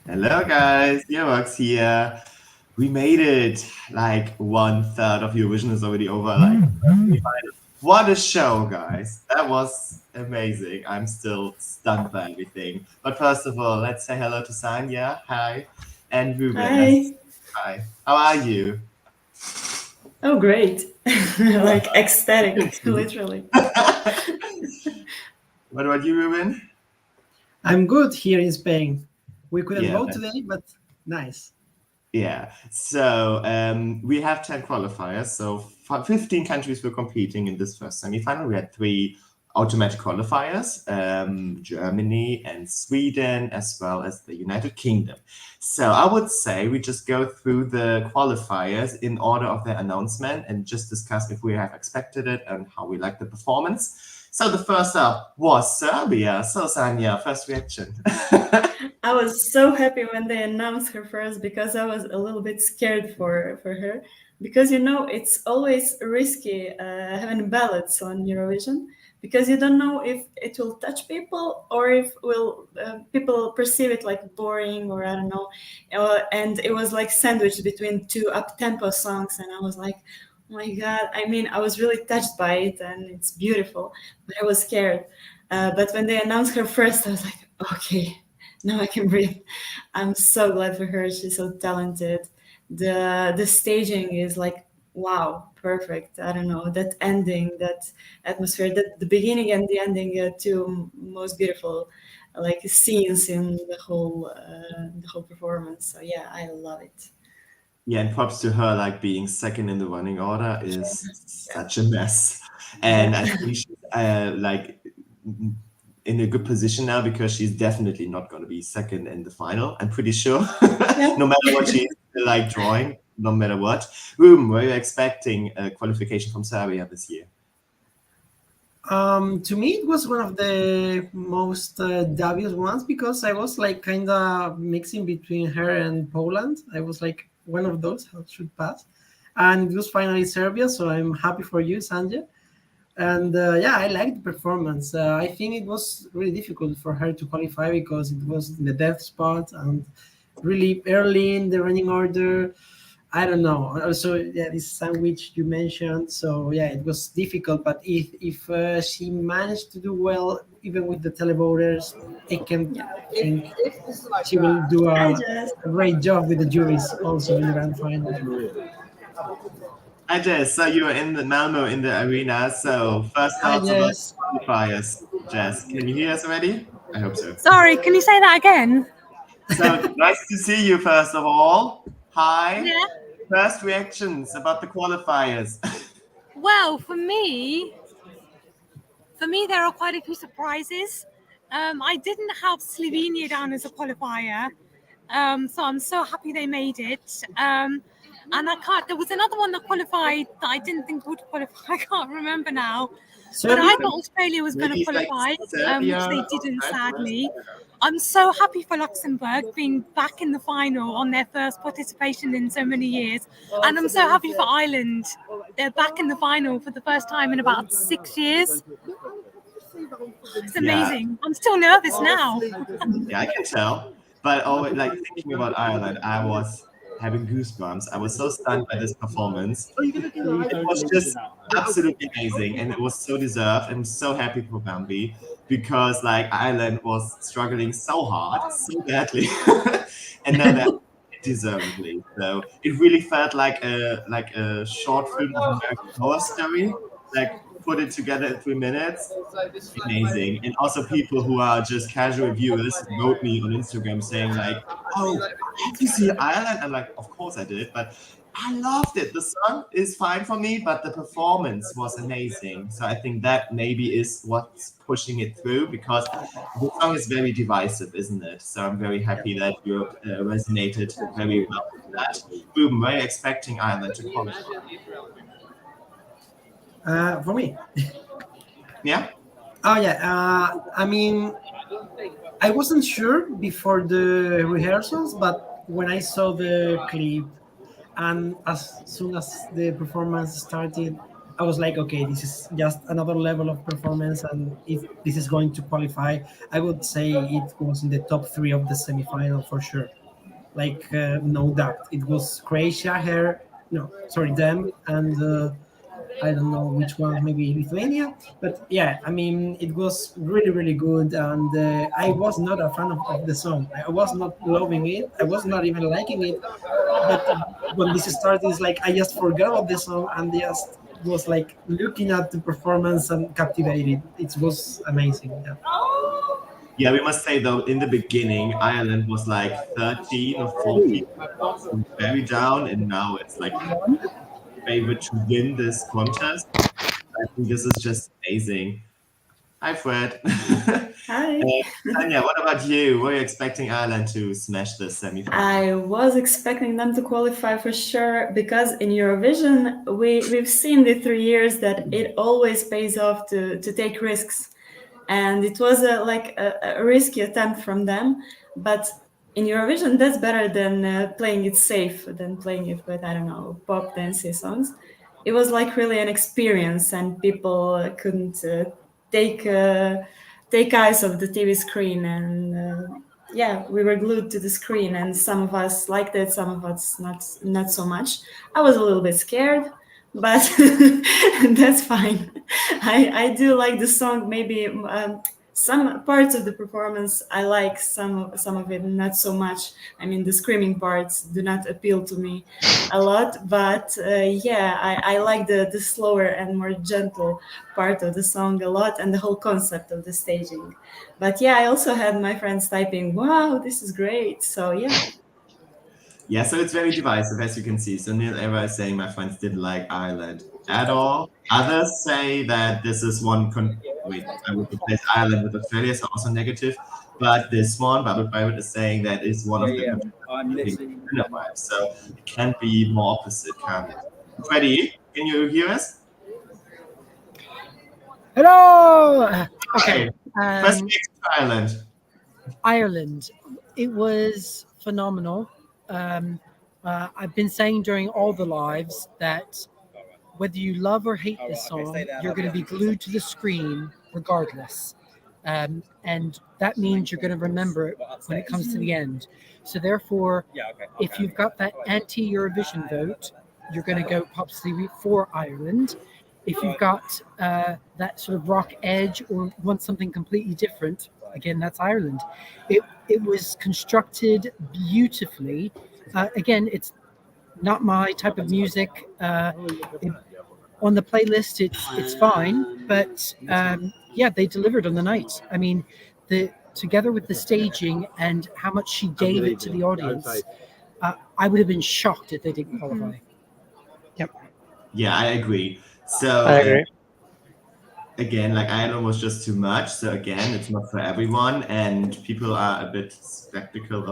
Hello guys, Yovax here. We made it. Like 1/3 of Eurovision is already over. What a show, guys. That was amazing. I'm still stunned by everything. But first of all, let's say hello to Sanya. Hi. And Ruben. Hi. Hi. How are you? Oh, great. Like ecstatic, literally. What about you, Ruben? I'm good here in Spain. We couldn't Yeah, vote today, but nice. Yeah, so we have 10 qualifiers. So 15 countries were competing in this first semifinal. We had 3 automatic qualifiers, Germany and Sweden, as well as the United Kingdom. So I would say we just go through the qualifiers in order of their announcement and just discuss if we have expected it and how we like the performance. So the first up was Serbia. So Sanya, first reaction. I was so happy when they announced her first because I was a little bit scared for her. Because, it's always risky having ballots on Eurovision because you don't know if it will touch people or if people perceive it like boring or I don't know. And it was like sandwiched between 2 up-tempo songs. And I was like, oh my God. I mean, I was really touched by it and it's beautiful, but I was scared. But when they announced her first, I was like, okay, now I can breathe. I'm so glad for her. She's so talented. The staging is like, wow, perfect. I don't know, that ending, that atmosphere, that the beginning and the ending, two most beautiful like scenes in the whole performance. So yeah, I love it. Yeah, and props to her, like being second in the running order is such a mess. And I think she's like in a good position now because she's definitely not going to be second in the final. I'm pretty sure, no matter what she's like drawing, no matter what. Were you expecting a qualification from Serbia this year? To me, it was one of the most dubious ones because I was like kind of mixing between her and Poland. I was like one of those how should pass, and it was finally Serbia. So I'm happy for you, Sanja. And yeah, I liked the performance. I think it was really difficult for her to qualify because it was in the death spot and really early in the running order. I don't know. Also, yeah, this sandwich you mentioned. So yeah, it was difficult. But if she managed to do well, even with the televoters, I can think she will do Hi, a Jess. great job with the juries also in the grand final. Hi Jess, so you were in the Malmo in the arena. So first Hi, thoughts about Jess. qualifiers. Jess, can you hear us already? I hope so. Sorry, can you say that again? So nice to see you first of all. Hi. Yeah. First reactions about the qualifiers. Well, for me, there are quite a few surprises. I didn't have Slovenia down as a qualifier, so I'm so happy they made it. And there was another one that qualified that I didn't think would qualify. I can't remember now. But I thought Australia was going to qualify, which they didn't, sadly. I'm so happy for Luxembourg being back in the final on their first participation in so many years. And I'm so happy for Ireland. They're back in the final for the first time in about 6 years. It's amazing. I'm still nervous now. Yeah, I can tell. But always, like thinking about Ireland, I was having goosebumps. I was so stunned by this performance. It was just absolutely amazing, and it was so deserved. I'm so happy for Bambi because like Ireland was struggling so hard, so badly, and now they're deservedly. So it really felt like a short film of American Horror Story. Like put it together in 3 minutes. Amazing. And also people who are just casual viewers wrote me on Instagram saying like, oh, have you seen Ireland? I'm like, of course I did, but I loved it. The song is fine for me, but the performance was amazing. So I think that maybe is what's pushing it through because the song is very divisive, isn't it? So I'm very happy that you resonated very well with that. Ruben, were you expecting Ireland to qualify? For me. Yeah? Oh yeah. I mean, I wasn't sure before the rehearsals, but when I saw the clip and as soon as the performance started, I was like, okay, this is just another level of performance, and if this is going to qualify, I would say it was in the top 3 of the semifinal for sure. Like no doubt, it was Croatia, them, and I don't know which one, maybe Lithuania. But yeah, I mean, it was really, really good. And I was not a fan of the song. I was not loving it. I was not even liking it. But when this started, it's like I just forgot about the song and just was like looking at the performance and captivated. It was amazing. Yeah. Yeah, we must say though, in the beginning, Ireland was like 13 or 14, very down, and now it's like favorite to win this contest. I think this is just amazing. Hi, Fred. Hi. Tanya, what about you? Were you expecting Ireland to smash the semi-final? I was expecting them to qualify for sure, because in Eurovision, we've seen the 3 years that it always pays off to take risks. And it was a risky attempt from them. But in Eurovision, that's better than playing it safe, than playing it with, I don't know, pop dancey songs. It was like really an experience, and people couldn't take eyes off the TV screen. And yeah, we were glued to the screen, and some of us liked it, some of us not so much. I was a little bit scared, but that's fine. I do like the song. Maybe some parts of the performance I like, some of it not so much. I mean, the screaming parts do not appeal to me a lot, but yeah, I like the slower and more gentle part of the song a lot, and the whole concept of the staging. But yeah, I also had my friends typing, "Wow, this is great!" So yeah. Yeah, so it's very divisive, as you can see. So Neil Eva is saying my friends didn't like Ireland at all. Others say that this is one. I would replace Ireland with Australia, so also negative. But this one, Bubble Pirate, is saying that is one of the vibes. So it can't be more opposite, can it? Freddie, can you hear us? Hello. Okay. First next to Ireland. Ireland. It was phenomenal. I've been saying during all the lives that whether you love or hate this song, you're going to be glued to the screen regardless. And that means you're going to remember it when it comes to the end. So therefore, if you've got that anti-Eurovision vote, you're going to go possibly for Ireland. If you've got that sort of rock edge or want something completely different, again, that's Ireland. It was constructed beautifully. Again, it's not my type of music. On the playlist, it's fine, but yeah, they delivered on the night. I mean, together with the staging and how much she gave it to the audience, I would have been shocked if they didn't qualify. Yep. Yeah, I agree. So I agree. Again, like Ireland was just too much. So again, it's not for everyone, and people are a bit skeptical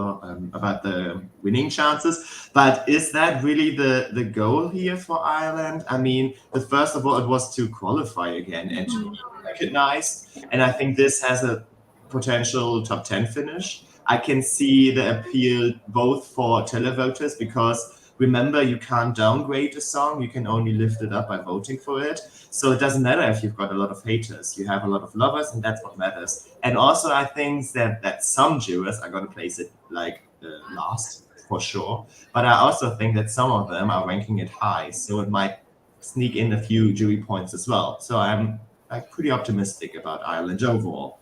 about the winning chances. But is that really the goal here for Ireland? I mean, first of all, it was to qualify again and to be recognized. And I think this has a potential top 10 finish. I can see the appeal both for televoters, because remember, you can't downgrade a song, you can only lift it up by voting for it. So it doesn't matter if you've got a lot of haters, you have a lot of lovers, and that's what matters. And also, I think that some jurors are going to place it like last, for sure. But I also think that some of them are ranking it high, so it might sneak in a few jury points as well. So I'm pretty optimistic about Ireland overall.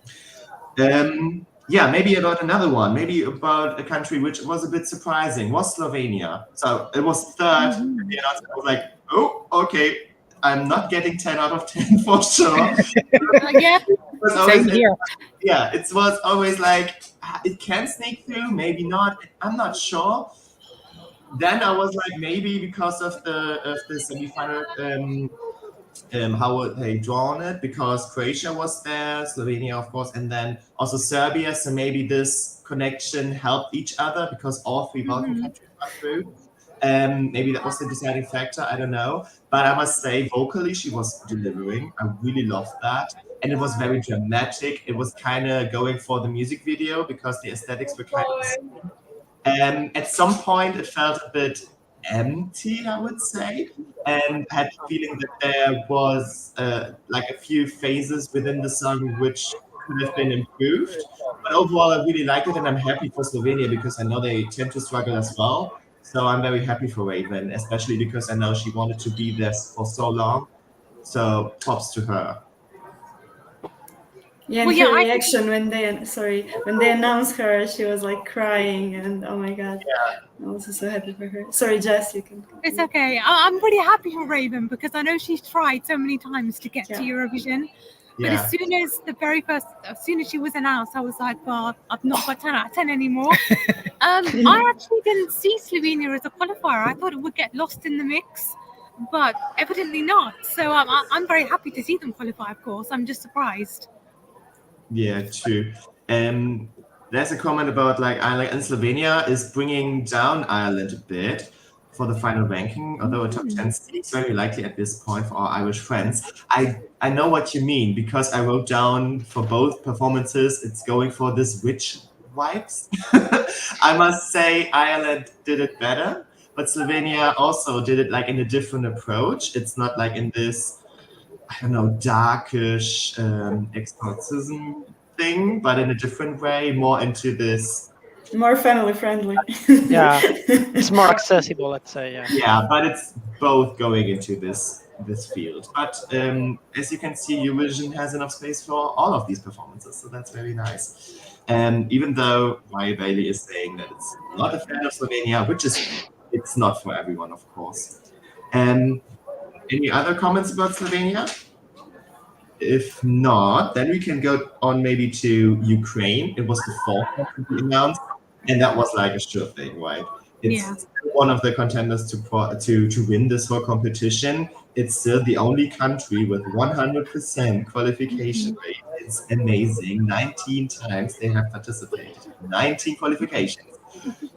Yeah, maybe about another one, maybe about a country which was a bit surprising, was Slovenia. So it was third. And I was like, oh, okay, I'm not getting 10 out of 10 for sure. Yeah, same here. Yeah, it was always like, it can sneak through, maybe not. I'm not sure. Then I was like, maybe because of the semifinal, how they drawn it, because Croatia was there, Slovenia, of course, and then also Serbia. So maybe this connection helped each other because all three Balkan countries got through. Maybe that was the deciding factor. I don't know. But I must say, vocally, she was delivering. I really loved that. And it was very dramatic. It was kind of going for the music video because the aesthetics were kind of the same. At some point, it felt a bit empty, I would say. and had the feeling that there was like a few phases within the song which could have been improved. But overall, I really like it, and I'm happy for Slovenia because I know they tend to struggle as well. So I'm very happy for Raven, especially because I know she wanted to be there for so long. So props to her. Yeah, and her reaction when they announced her, she was like crying, and oh my god, I'm also so happy for her. Sorry, Jess, you can. It's okay. I'm really happy for Raven because I know she's tried so many times to get to Eurovision. But as soon as she was announced, I was like, well, I've not got 10 out of 10 anymore. I actually didn't see Slovenia as a qualifier. I thought it would get lost in the mix, but evidently not. So I'm very happy to see them qualify, of course. I'm just surprised. Yeah, true. There's a comment about like Ireland and Slovenia is bringing down Ireland a bit for the final ranking, although a top 10 seems very likely at this point for our Irish friends. I know what you mean because I wrote down for both performances, it's going for this witch vibes. I must say Ireland did it better, but Slovenia also did it like in a different approach. It's not like in this, I don't know, darkish exorcism thing, but in a different way, more into this. More family friendly. Yeah, it's more accessible, let's say. Yeah. Yeah, but it's both going into this field. But as you can see, Eurovision has enough space for all of these performances, so that's very nice. Even though Maya Bailey is saying that it's not a fan of Slovenia, which is it's not for everyone, of course. Any other comments about Slovenia? If not, then we can go on maybe to Ukraine. It was the fourth country to be announced, and that was like a sure thing, right? It's one of the contenders to win this whole competition. It's still the only country with 100% qualification rate. It's amazing. 19 times they have participated. 19 qualifications.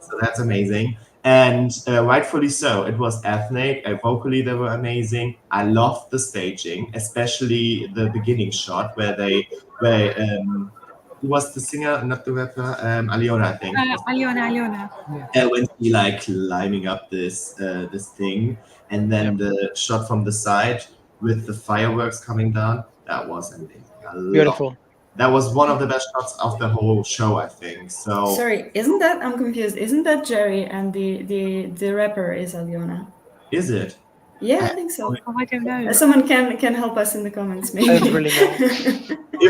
So that's amazing. And rightfully so. It was ethnic. Vocally, they were amazing. I loved the staging, especially the beginning shot where who was the singer, not the rapper? Aliona, I think. Aliona. When she like climbing up this thing, and then the shot from the side with the fireworks coming down. That was amazing. Beautiful. That was one of the best shots of the whole show, I think. So sorry, I'm confused. Isn't that Jerry and the rapper is Aliona? Is it? Yeah, I think so. Oh, I don't know. Someone can help us in the comments, maybe. I don't really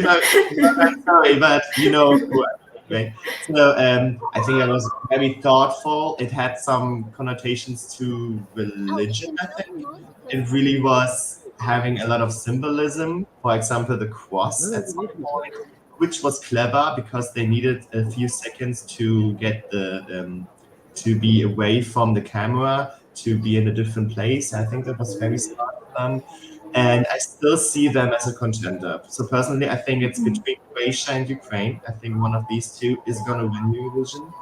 know. I'm sorry, but you know who right? So I think it was very thoughtful. It had some connotations to religion, I think. It really was having a lot of symbolism. For example, the cross at some point, which was clever because they needed a few seconds to get to be away from the camera, to be in a different place. I think that was very smart of them. And I still see them as a contender. So personally, I think it's between Croatia and Ukraine. I think one of these two is going to win Eurovision.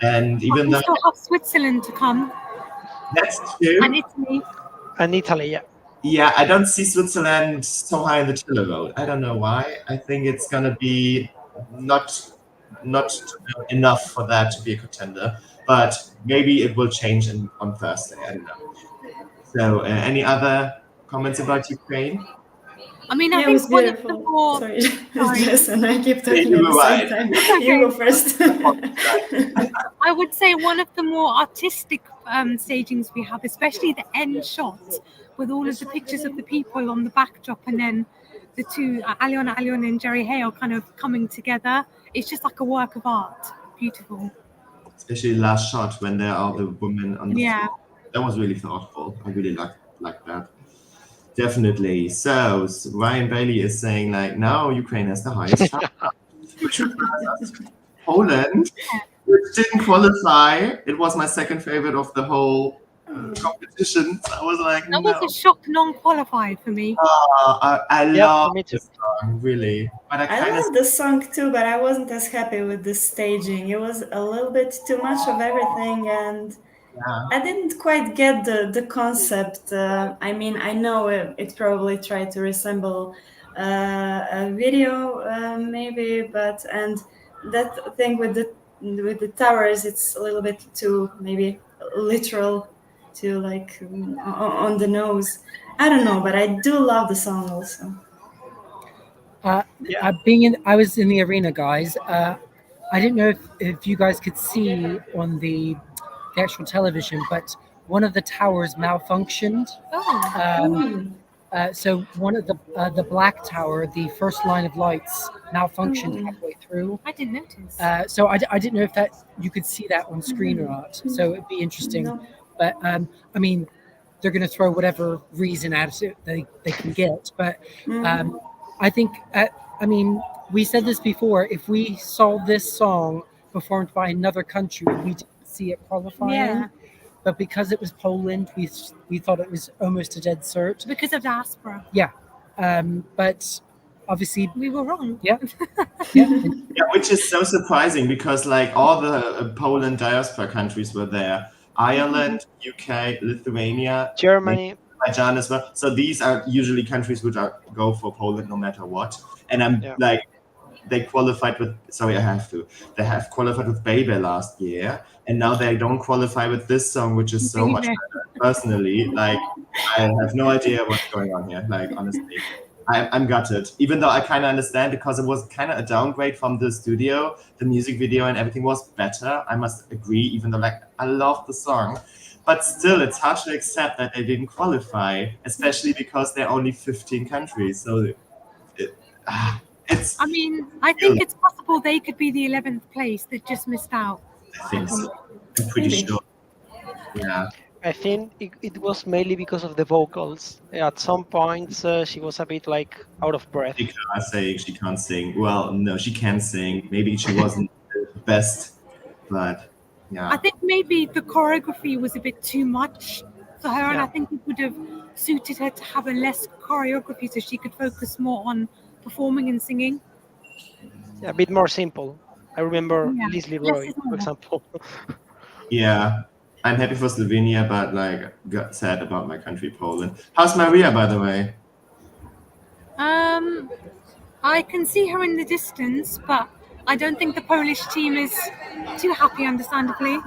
And even though we still have Switzerland to come. That's true. And Italy. And Italy, yeah. Yeah, I don't see Switzerland so high in the chiller road. I don't know why. I think it's going to be not enough for that to be a contender. But maybe it will change on Thursday. I don't know. So any other comments about Ukraine? I mean, I think one of the more... Sorry. Yes, and I keep talking at the same time. Okay. You go first. I would say one of the more artistic stagings we have, especially the end shot, with all of the pictures of the people on the backdrop, and then the two, Aliona and Jerry Hale, kind of coming together. It's just like a work of art. Beautiful. Especially the last shot when there are the women on the floor. That was really thoughtful. I really like that. Definitely. So Ryan Bailey is saying like now Ukraine has the highest chance. Poland, which didn't qualify. It was my second favorite of the whole competition. So I was like, that was a shock non-qualified for me. I love this song, really. But I love the song too, but I wasn't as happy with the staging. It was a little bit too much of everything, and I didn't quite get the concept. I mean, I know it probably tried to resemble a video, maybe, but and that thing with the towers, it's a little bit too maybe literal. too like on the nose. I don't know, but I do love the song also. I was in the arena, guys. I didn't know if you guys could see on the actual television, but one of the towers malfunctioned. So one of the black tower, the first line of lights, malfunctioned halfway through. I didn't notice. So I didn't know if that you could see that on screen or not. So it'd be interesting. No. But I mean, they're going to throw whatever reason at it they can get. But I think, I mean, we said this before. If we saw this song performed by another country, we didn't see it qualifying. Yeah. But because it was Poland, we thought it was almost a dead cert. Because of diaspora. Yeah. But obviously we were wrong. Yeah. Yeah, which is so surprising because like all the Poland diaspora countries were there. Ireland, UK, Lithuania, Germany, Azerbaijan as well. So these are usually countries which go for Poland no matter what. And I'm like, they qualified with, they have qualified with Baby last year. And now they don't qualify with this song, which is so much better. Personally, like, I have no idea what's going on here. Like, honestly, I'm gutted. Even though I kind of understand because it was kind of a downgrade from the studio. The music video and everything was better. I must agree, even though, like, I love the song. But still, it's hard to accept that they didn't qualify, especially because there are only 15 countries. So it's... I mean, I think it's possible they could be the 11th place that just missed out. I think so. I'm pretty sure. Yeah. I think it was mainly because of the vocals. At some points, she was a bit like out of breath. She can't sing. Well, no, she can sing. Maybe she wasn't the best, but yeah. I think maybe the choreography was a bit too much for her, and I think it would have suited her to have a less choreography so she could focus more on performing and singing. Yeah, a bit more simple. I remember Leslie Roy, for example. Yeah, I'm happy for Slovenia, but like got sad about my country, Poland. How's Maria, by the way? I can see her in the distance, but I don't think the Polish team is too happy, understandably.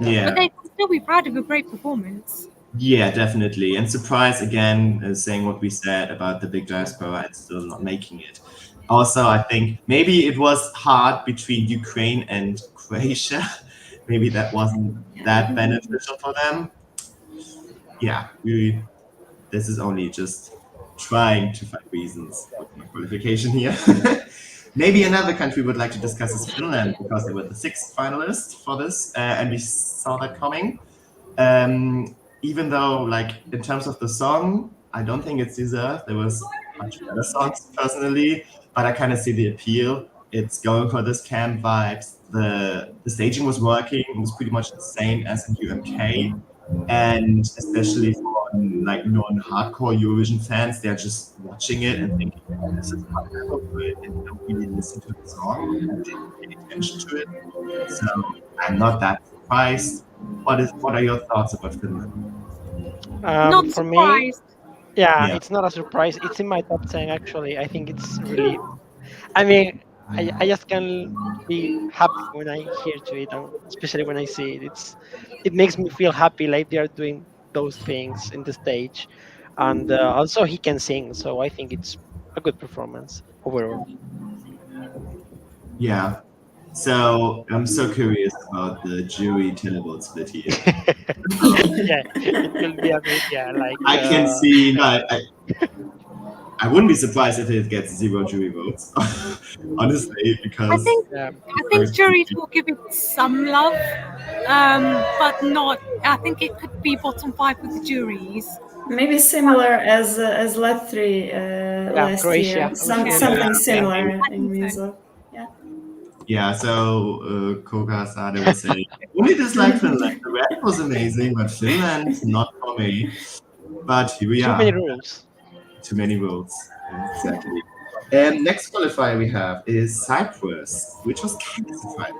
Yeah. But they can still be proud of a great performance. Yeah, definitely. And surprise again, saying what we said about the big diaspora and still not making it. Also, I think maybe it was hard between Ukraine and Croatia. Maybe that wasn't that beneficial for them. Yeah, this is only just trying to find reasons for my qualification here. Maybe another country would like to discuss is Finland, because they were the 6th finalist for this, and we saw that coming. Even though, like, in terms of the song, I don't think it's deserved. There was much better songs, personally, but I kind of see the appeal. It's going for this camp vibes. The staging was working. It was pretty much the same as in UMK. And especially for like non-hardcore Eurovision fans, they're just watching it and thinking, oh, this is not good, and don't really listen to the song and didn't pay attention to it. So I'm not that surprised. What are your thoughts about Finland? Not for surprised. Me, it's not a surprise. It's in my top 10 actually. I think it's really. I mean, I just can be happy when I hear to it, and especially when I see it. It makes me feel happy, like they are doing those things in the stage, and also he can sing, so I think it's a good performance overall. Yeah. So I'm so curious about the jury televote split here. Yeah, it will be a bit, like I can see. No, I wouldn't be surprised if it gets 0 jury votes, honestly, because I think juries will give it some love, but not. I think it could be bottom 5 with the juries. Maybe similar as Lab 3 last Croatia. year. Something similar in music. Yeah, so Koga Sade was saying, only dislike Finland. The rap was amazing, but Finland, not for me. But here we are. Too many rules. Too many rules. Exactly. And next qualifier we have is Cyprus, which was kind of surprising.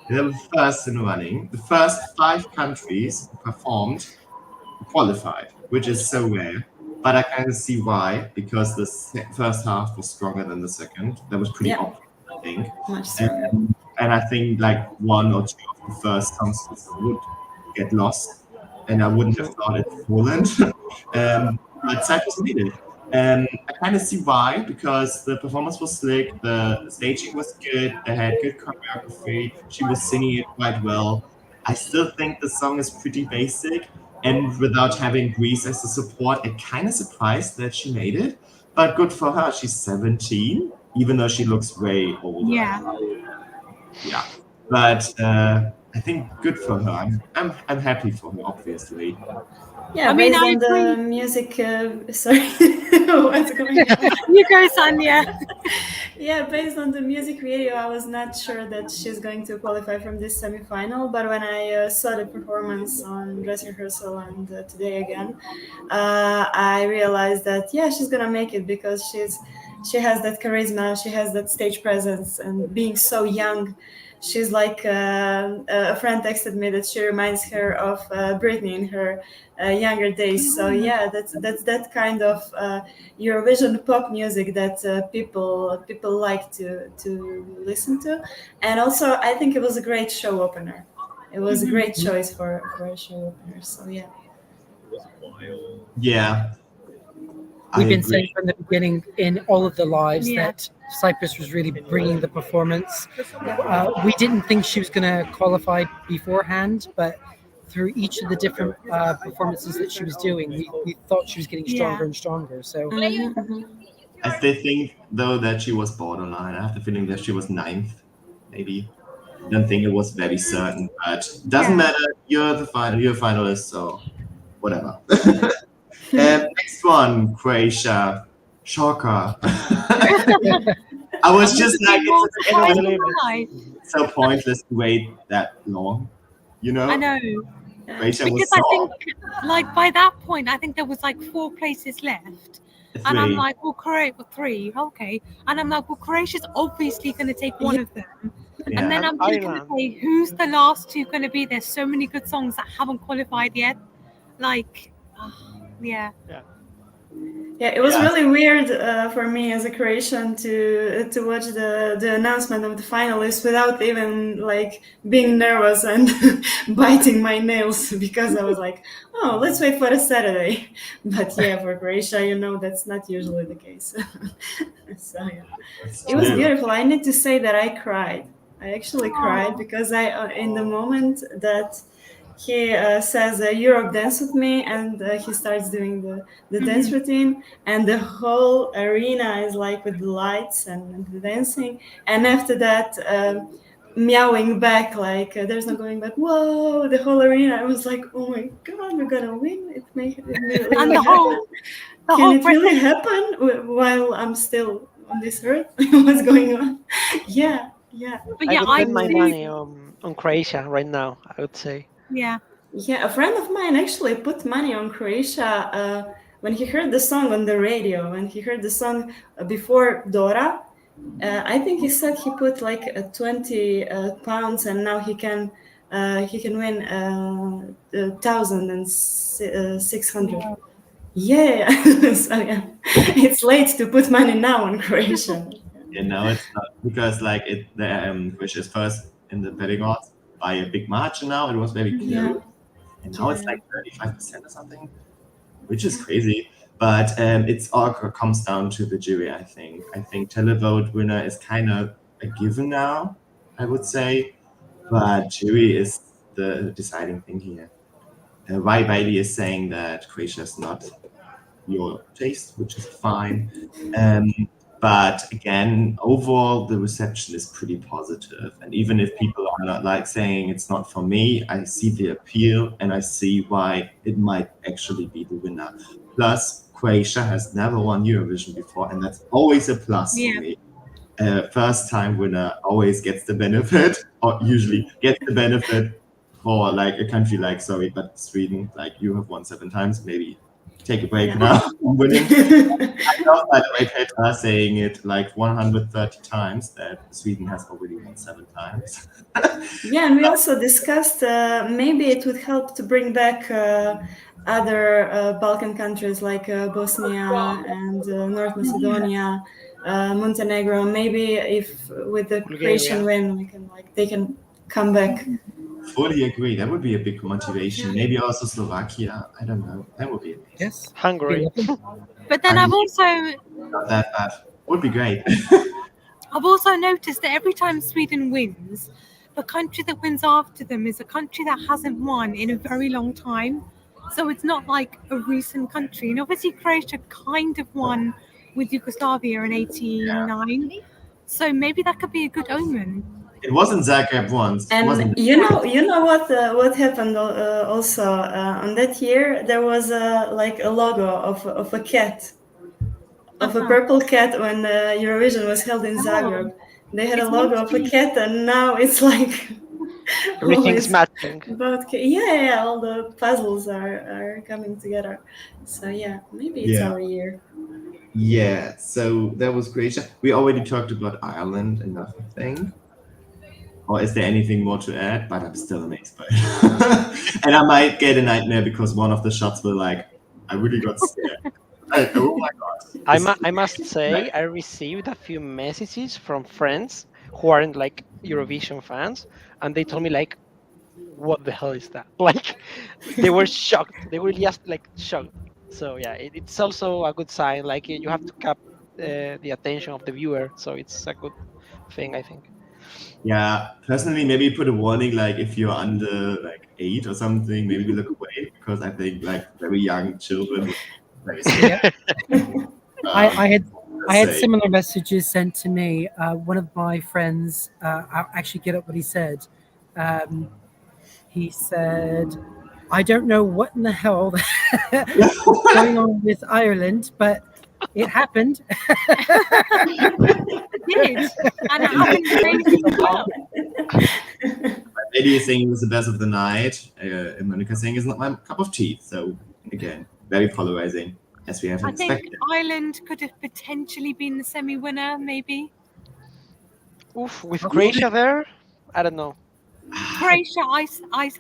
They were first in running. The first 5 countries performed qualified, which is so rare. But I kind of see why, because the first half was stronger than the second. That was pretty obvious, I think. And I think like 1 or 2 of the first songs would get lost. and I wouldn't have thought it's Poland. But Cyprus made it. I kind of see why, because the performance was slick, the staging was good, they had good choreography, she was singing it quite well. I still think the song is pretty basic, and without having Greece as a support, I'm kind of surprised that she made it. But good for her. She's 17, even though she looks way older. Yeah. But I think good for her. I'm happy for her, obviously. Yeah, I mean, based I on the agree. music. Sorry, what's going on? You go, Sonia. Yeah, based on the music video, I was not sure that she's going to qualify from this semi-final. But when I saw the performance on dress rehearsal and today again, I realized that yeah, she's gonna make it because she has that charisma, she has that stage presence, and being so young. She's like a friend texted me that she reminds her of Britney in her younger days. So yeah, that's that kind of Eurovision pop music that people like to listen to. And also, I think it was a great show opener. It was a great choice for a show opener. So yeah. Yeah. We've I been agree. saying from the beginning in all of the lives Yeah. that Cyprus was really bringing the performance. We didn't think she was going to qualify beforehand, but through each of the different performances that she was doing, we thought she was getting stronger and stronger. So I still think, though, that she was borderline. I have the feeling that she was 9th, maybe. I don't think it was very certain, but doesn't matter. You're the you're a finalist, so whatever. Next one, Croatia. Shocker. I was just like, it's so pointless to wait that long, you know? I know. Croatia was Because so I think, like, by that point, I think there was like 4 places left. And I'm like, well, Croatia, 3, okay. And I'm like, well, Croatia's obviously going to take one of them. Yeah. And then I'm just going to say, who's the last 2 going to be? There's so many good songs that haven't qualified yet. Like, yeah. Yeah, it was really weird for me as a Croatian to watch the announcement of the finalists without even like being nervous and biting my nails, because I was like, oh, let's wait for a Saturday. But yeah, for Croatia, you know, that's not usually the case. So yeah, it was beautiful. I need to say that I cried. I actually cried because I in the moment that he says Europe, dance with me, and he starts doing the dance routine, and the whole arena is like with the lights and the dancing, and after that meowing back like there's no going back, whoa, the whole arena. I was like, oh my god, we're gonna win. It may really And the happen. Can it really president- happen while I'm still on this earth? What's going on? Yeah. But I yeah, would I bet my do. money on Croatia right now, I would say. Yeah. Yeah, a friend of mine actually put money on Croatia when he heard the song on the radio. When he heard the song before Dora, I think he said he put like 20 pounds, and now he can win 1,600. Yeah, so yeah, it's late to put money now on Croatia. Yeah, no, it's not, because like Croatia is first in the betting odds by a big margin now. It was very clear. Yeah. And now it's like 35% or something, which is crazy. But it's all comes down to the jury, I think. I think televote winner is kind of a given now, I would say. But jury is the deciding thing here. Bailey is saying that Croatia is not your taste, which is fine. But again, overall, the reception is pretty positive. And even if people are not like saying it's not for me, I see the appeal and I see why it might actually be the winner. Plus, Croatia has never won Eurovision before, and that's always a plus for me. First time winner always gets the benefit, or usually gets the benefit for like a country like, but Sweden, like you have won 7 times, maybe take a break now from winning. I love, by the way, Petra saying it like 130 times that Sweden has already won 7 times. Yeah, and we also discussed maybe it would help to bring back other Balkan countries like Bosnia and North Macedonia, Montenegro. Maybe if with the Croatian win, we can they can come back fully agree. That would be a big motivation. Maybe also Slovakia. I don't know. That would be amazing. Yes. Hungary. But then I've also Not that bad. Would be great. noticed that every time Sweden wins, the country that wins after them is a country that hasn't won in a very long time. So it's not like a recent country. And obviously Croatia kind of won with Yugoslavia in 1989. So maybe that could be a good omen. It was in Zagreb once. And wasn't it? you know what happened also on that year? There was a logo of a cat, of a purple cat when Eurovision was held in Zagreb. They had a logo of a cat, and now it's like Everything's matching. about yeah, all the puzzles are coming together. So yeah, maybe it's our year. Yeah, so that was Croatia. We already talked about Ireland, enough, I think. Or is there anything more to add? But I'm still amazed by it. And I might get a nightmare because one of the shots were like, I really got scared. Like, oh my god. I must say, I received a few messages from friends who aren't like Eurovision fans, and they told me like, what the hell is that? Like, they were shocked. They were just like shocked. So yeah, it's also a good sign. Like you have to cap the attention of the viewer. So it's a good thing, I think. Yeah, personally, maybe put a warning like if you're under like 8 or something, maybe look away because I think like very young children would be very scared. I had similar messages sent to me. One of my friends, I'll actually get up what he said. He said, I don't know what in the hell going on with Ireland, but it happened. It did. And it happened crazy as well. Lady is saying it was the best of the night. And Monica saying it's not my cup of tea. So again, very polarizing as we have I think expected. Ireland could have potentially been the semi-winner, maybe. Oof, with Croatia there, I don't know. Croatia,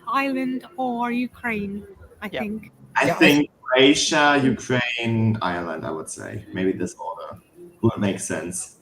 Ireland, or Ukraine, I think. I think Croatia, Ukraine, Ireland, I would say. Maybe this order would make sense.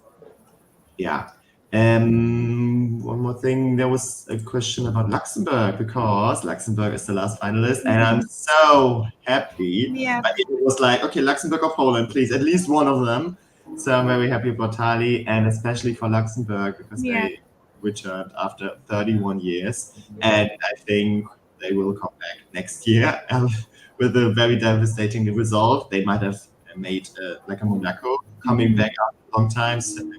Yeah. One more thing, there was a question about Luxembourg because Luxembourg is the last finalist, and I'm so happy. Yeah. But it was like, okay, Luxembourg or Poland, please, at least one of them. So I'm very happy for Tali and especially for Luxembourg because they returned after 31 years, and I think they will come back next year with a very devastating result. They might have made like a Monaco coming back after a long time. So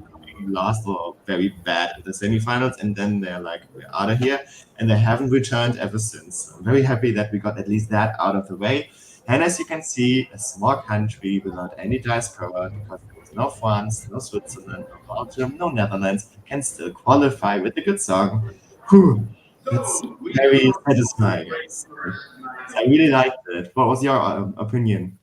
last or very bad at the semifinals, and then they're like, we're out of here, and they haven't returned ever since. So I'm very happy that we got at least that out of the way. And as you can see, a small country without any diaspora, because there was no France, no Switzerland, no Belgium, no Netherlands, can still qualify with a good song. Whew, that's very satisfying. So I really liked it. What was your opinion?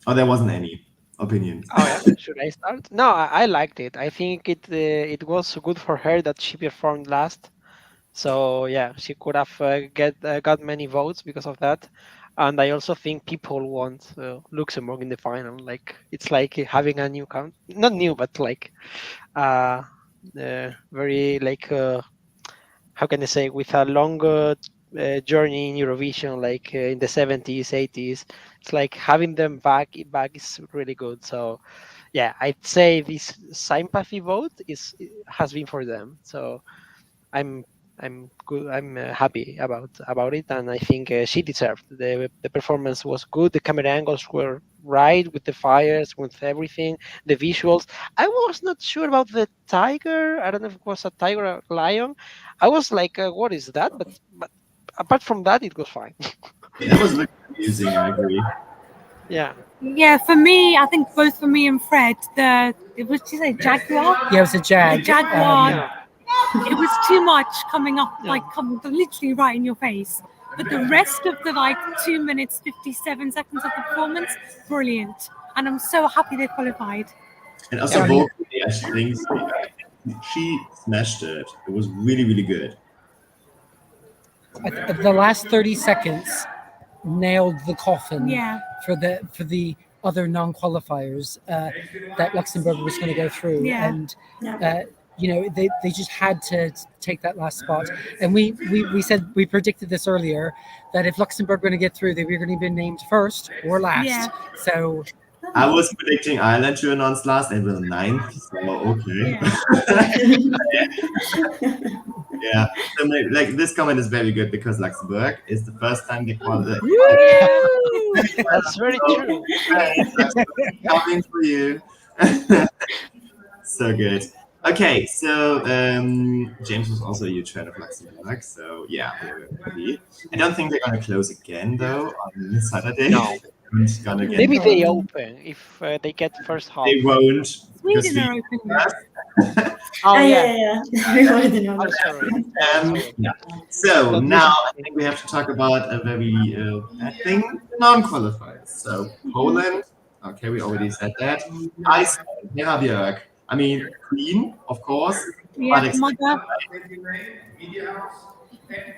Oh, there wasn't any opinion. Oh yeah, should I start? No, I liked it. I think it was good for her that she performed last. So yeah, she could have got many votes because of that. And I also think people want Luxembourg in the final. Like it's like having a new country, not new, but like very like how can I say, with a longer journey in Eurovision, like in the 70s, 80s. It's like having them back is really good. So yeah, I'd say this sympathy vote has been for them. So I'm good. I'm happy about it, and I think she deserved. The performance was good. The camera angles were right with the fires, with everything, the visuals. I was not sure about the tiger. I don't know if it was a tiger or a lion. I was like, what is that? But apart from that, it was fine. It was really amusing, I agree. Yeah. Yeah, for me, I think both for me and Fred, it was just a Jaguar. Yeah, it was a Jag. The Jaguar. Yeah. It was too much coming up, literally right in your face. But the rest of the 2 minutes 57 seconds of the performance, brilliant. And I'm so happy they qualified. And also, vocally, I think she smashed it. It was really, really good. The last 30 seconds nailed the coffin for the other non-qualifiers that Luxembourg was going to go through. Yeah. And they just had to take that last spot. And we said, we predicted this earlier, that if Luxembourg were going to get through, they were going to be named first or last. Yeah. So I was predicting Ireland to announce last and will 9th, so okay. Yeah. So like this comment is very good because Luxembourg is the first time they qualified. That's very true. Coming for you. So good. Okay, so James was also a huge fan of Luxembourg, so yeah, we're happy. I don't think they're gonna close again though on Saturday. No. Gonna get Maybe they open if they get first half. They won't. because Sweden are open. Oh yeah. We already know I'm that. sorry. Yeah. So now I think we have to talk about a very bad thing, non-qualifiers. So Poland, okay, we already said that. Iceland, Hera Björk. I mean, Queen, of course. Yeah, but mother.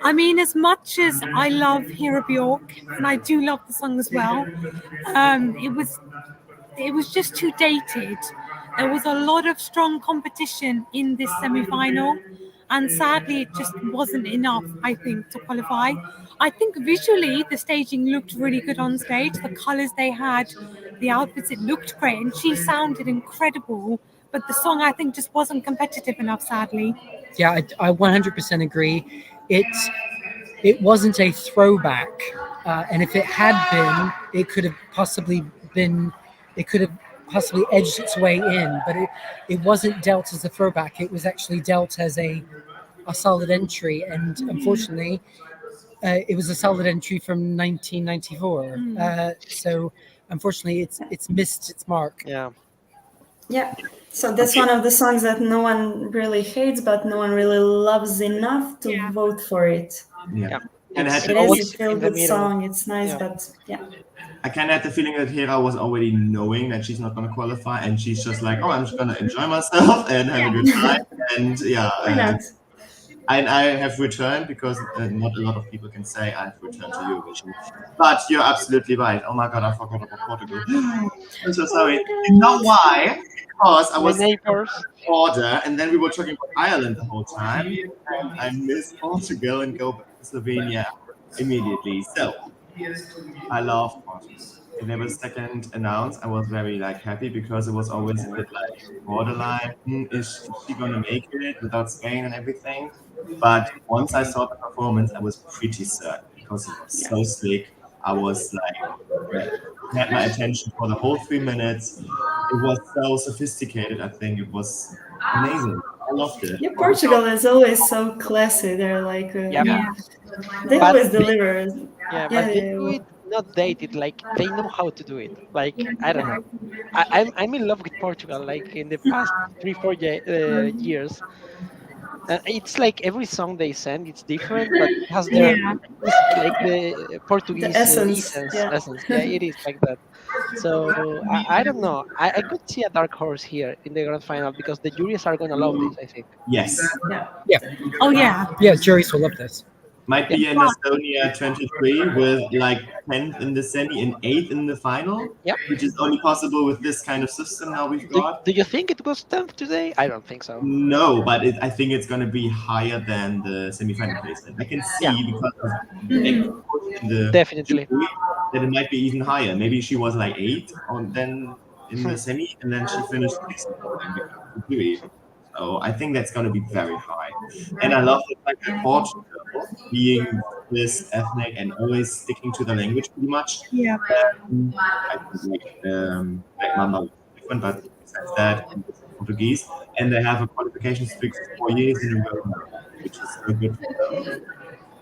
I mean, as much as I love Hera Björk, and I do love the song as well, it was just too dated. There was a lot of strong competition in this semi-final, and sadly, it just wasn't enough, I think, to qualify. I think visually, the staging looked really good on stage. The colours they had, the outfits, it looked great, and she sounded incredible. But the song, I think, just wasn't competitive enough, sadly. Yeah, I 100% agree. It wasn't a throwback, and if it had been, it could have possibly edged its way in, but it wasn't dealt as a throwback. It was actually dealt as a solid entry, and unfortunately, it was a solid entry from 1994. So unfortunately, it's missed its mark. Yeah. So that's one of the songs that no one really hates, but no one really loves enough to vote for it. Yeah. And It's It always is a feel in the good middle. song. It's nice, Yeah. but yeah. I kind of had the feeling that Hera was already knowing that she's not going to qualify, and she's just like, oh, I'm just going to enjoy myself and have a good time. And yeah, Why not? and I have returned because not a lot of people can say I've returned to Eurovision. But you're absolutely right. Oh my God, I forgot about Portugal. I'm so sorry. You know why? Because I was neighbors. order, and then we were talking about Ireland the whole time, and I missed Portugal and go back to Slovenia immediately. So I love Portugal. When they were second announced, I was very happy because it was always a bit borderline. Is she gonna make it without Spain and everything? But once I saw the performance, I was pretty certain because it was so slick. I was had my attention for the whole 3 minutes. It was so sophisticated. I think it was amazing. I loved it. Yeah, Portugal is always so classy. They're they But always deliver. Yeah, but they do it not dated. They know how to do it. I don't know. I'm in love with Portugal. In the past 3-4 years, it's every song they send, it's different, but it has their the Portuguese The essence, essence. Yeah, it is like that. So I don't know. I could see a dark horse here in the grand final because the juries are gonna love this. I think. Yes. Yeah. Oh yeah. Yeah, juries will love this. Might be in Estonia 23 with 10th in the semi and 8th in the final. Yep. Which is only possible with this kind of system now we've got. Do you think it was 10th today? I don't think so. No, but I think it's going to be higher than the semi-final placement. I can see because of the Definitely that it might be even higher. Maybe she was 8 then in the semi, and then she finished 6th in the jury. So I think that's going to be very high. And I love the fact that Portugal, being this ethnic and always sticking to the language pretty much. Yeah. I think Mama was different, but besides that, it's Portuguese. And they have a qualification streak for 4 years in a row, which is so good for them.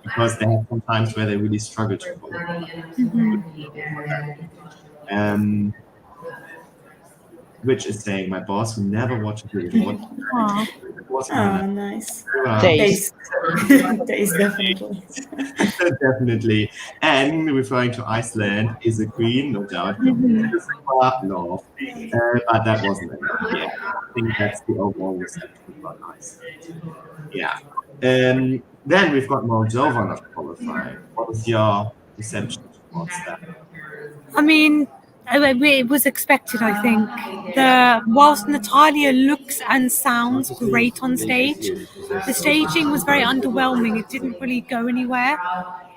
Because they have some times where they really struggle to qualify. Which is saying my boss who never watched Eurovision. Oh, nice. Taste. Taste, definitely. Definitely. And referring to Iceland is a queen, no doubt. Love. But that wasn't enough. Yeah. I think that's the overall reception about Iceland. Yeah. Then we've got Moldova not qualifying. What is your reception towards that? I mean, It was expected, I think. Whilst Natalia looks and sounds great on stage, the staging was very underwhelming. It didn't really go anywhere,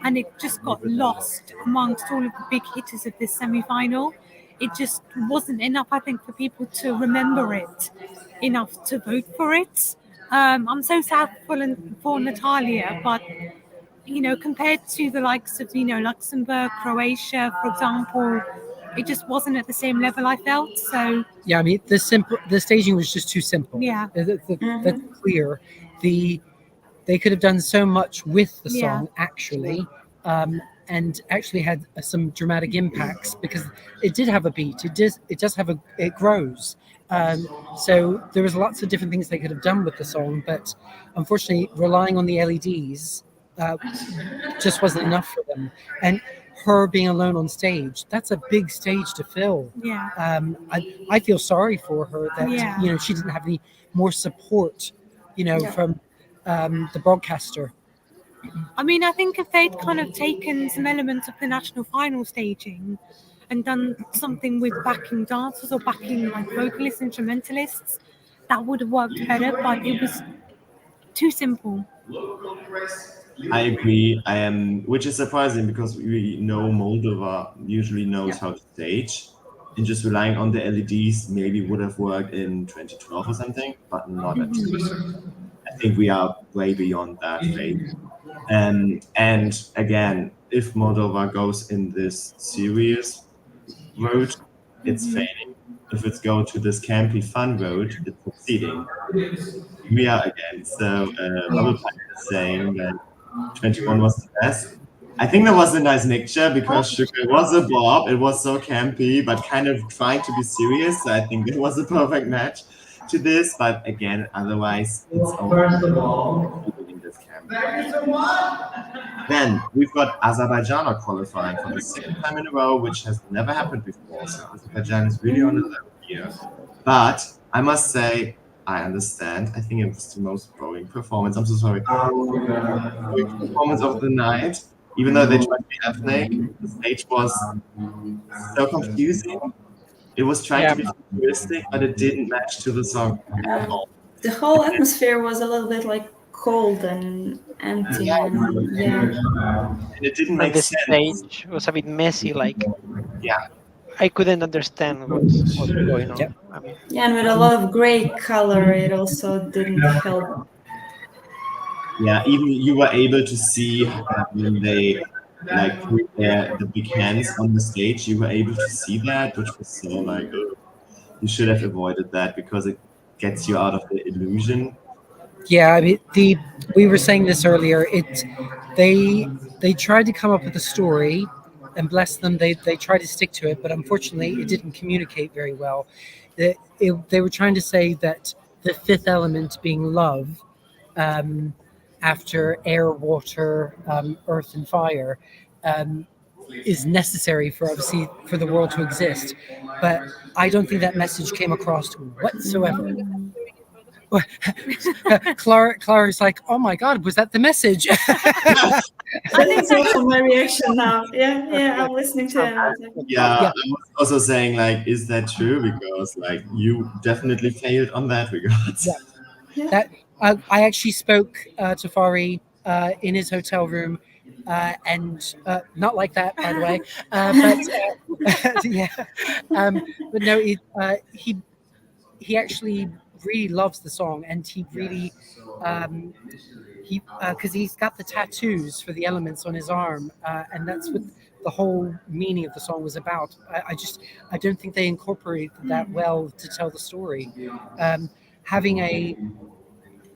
and it just got lost amongst all of the big hitters of this semi-final. It just wasn't enough, I think, for people to remember it enough to vote for it. I'm so sad for Natalia, but compared to the likes of Luxembourg, Croatia, for example, it just wasn't at the same level, I felt. So yeah, I mean the staging was just too simple. Yeah. That's clear. They could have done so much with the song actually, and actually had some dramatic impacts because it did have a beat. It grows. So there was lots of different things they could have done with the song, but unfortunately, relying on the LEDs just wasn't enough for them. And her being alone on stage, that's a big stage to fill. Yeah. I feel sorry for her that she didn't have any more support, from the broadcaster. I mean, I think if they'd kind of taken some elements of the national final staging and done something with backing dancers or backing like vocalists, instrumentalists, that would have worked better, but it was too simple. I agree. Which is surprising because we know Moldova usually knows how to stage, and just relying on the LEDs maybe would have worked in 2012 or something, but not at all. I think we are way beyond that phase. And again, if Moldova goes in this serious road, it's failing. If it's going to this campy fun road, it's succeeding. We are again. So Bubble Pie is saying that 21 was the best. I think that was a nice mixture because Sugar was a bob. It was so campy, but kind of trying to be serious. So I think it was a perfect match to this. But again, otherwise, it's over in this camp. Then we've got Azerbaijan qualifying for the second time in a row, which has never happened before. So Azerbaijan is really on a level here. But I must say, I understand. I think it was the most boring performance. I'm so sorry. Performance of the night. Even though they tried to be ethnic, the stage was so confusing. It was trying to be futuristic, but it didn't match to the song at all. The whole atmosphere was a little bit like cold and empty. And it didn't make sense. The stage was a bit messy. Yeah. I couldn't understand what was going on. I mean, and with a lot of gray color, it also didn't help. Yeah, even you were able to see when they put the big hands on the stage. You were able to see that, which was so you should have avoided that because it gets you out of the illusion. Yeah, I mean we were saying this earlier. They tried to come up with a story. And bless them, they tried to stick to it, but unfortunately, it didn't communicate very well. They were trying to say that the fifth element being love, after air, water, earth, and fire, is necessary for the world to exist. But I don't think that message came across whatsoever. Clara's like, oh my God, was that the message? I think that's also my reaction now. Yeah, I'm listening to it. Yeah, I was also saying, is that true? Because, you definitely failed on that regard. Yeah. That I actually spoke to FAHREE in his hotel room, and not like that, by the way. But yeah, but no, he actually really loves the song, and he really because he's got the tattoos for the elements on his arm, and that's what the whole meaning of the song was about. I don't think they incorporated that well to tell the story. Having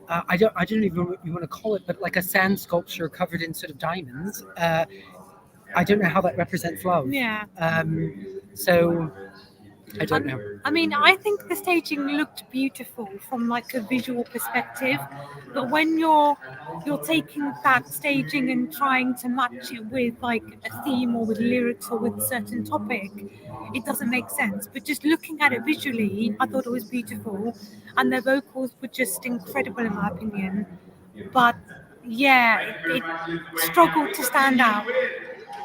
I don't even know what you want to call it, but like a sand sculpture covered in sort of diamonds. I don't know how that represents love. Yeah. So I don't know. I mean, I think the staging looked beautiful from a visual perspective, but when you're taking that staging and trying to match it with a theme or with lyrics or with a certain topic, it doesn't make sense. But just looking at it visually, I thought it was beautiful, and their vocals were just incredible in my opinion. But yeah, it struggled to stand out.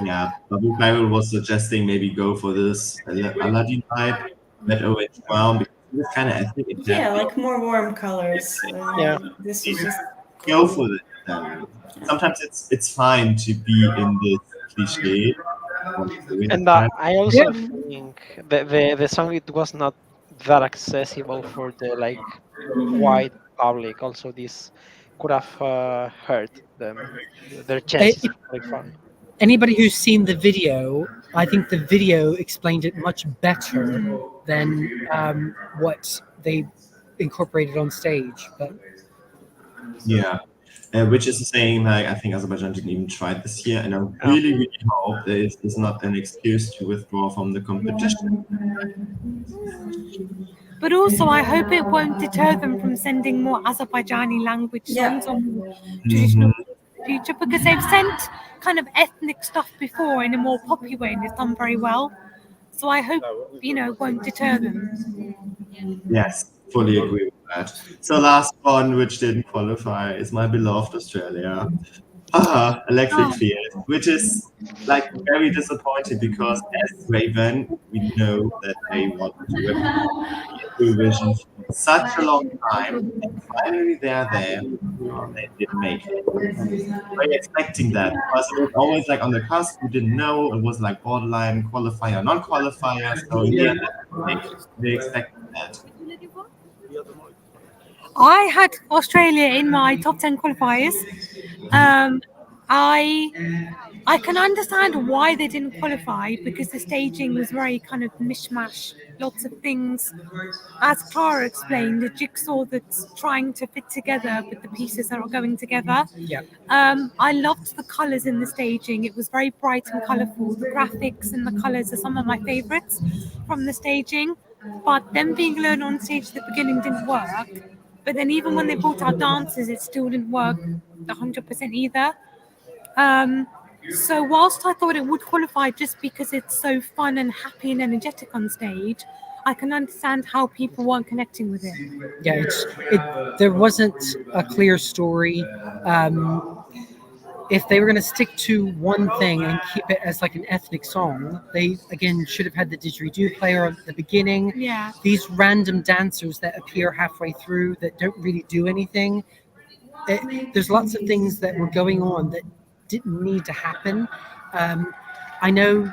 Yeah, Babu Viral was suggesting maybe go for this Aladdin type, red, orange, brown, because it's kind of ethnic. Yeah, like more warm colors. Yeah. This was just Go for it. Sometimes it's fine to be in this cliche. And I also think the song, it was not that accessible for the like wide public. Also, this could have hurt them, their chances of qualifying. Anybody who's seen the video, I think the video explained it much better than what they incorporated on stage. But yeah, which is saying like I think Azerbaijan didn't even try it this year, and I really hope that it's not an excuse to withdraw from the competition. But also, I hope it won't deter them from sending more Azerbaijani language songs or more traditional future, because they've sent kind of ethnic stuff before in a more popular way and it's done very well. So I hope, it won't deter them. Yes, fully agree with that. So last one, which didn't qualify, is my beloved Australia. Electric Field, which is like very disappointing because as Raven, we know that they wanted to represent Eurovision for such a long time, and finally they're there. They didn't make it. We're expecting that because it was always like on the cusp. We didn't know it was like borderline qualifier, non-qualifier. So in the end, they expected that. I had Australia in my top 10 qualifiers. I can understand why they didn't qualify because the staging was very kind of mishmash, lots of things. As Clara explained, the jigsaw that's trying to fit together with the pieces that are going together. Yeah. I loved the colours in the staging. It was very bright and colourful. The graphics and the colours are some of my favourites from the staging. But them being alone on stage at the beginning didn't work. But then even when they brought out dances, it still didn't work 100% either. So whilst I thought it would qualify just because it's so fun and happy and energetic on stage, I can understand how people weren't connecting with it. Yeah, there wasn't a clear story. If they were going to stick to one thing and keep it as like an ethnic song, they again should have had the didgeridoo player at the beginning. Yeah. These random dancers that appear halfway through that don't really do anything. There's lots of things that were going on that didn't need to happen. I know,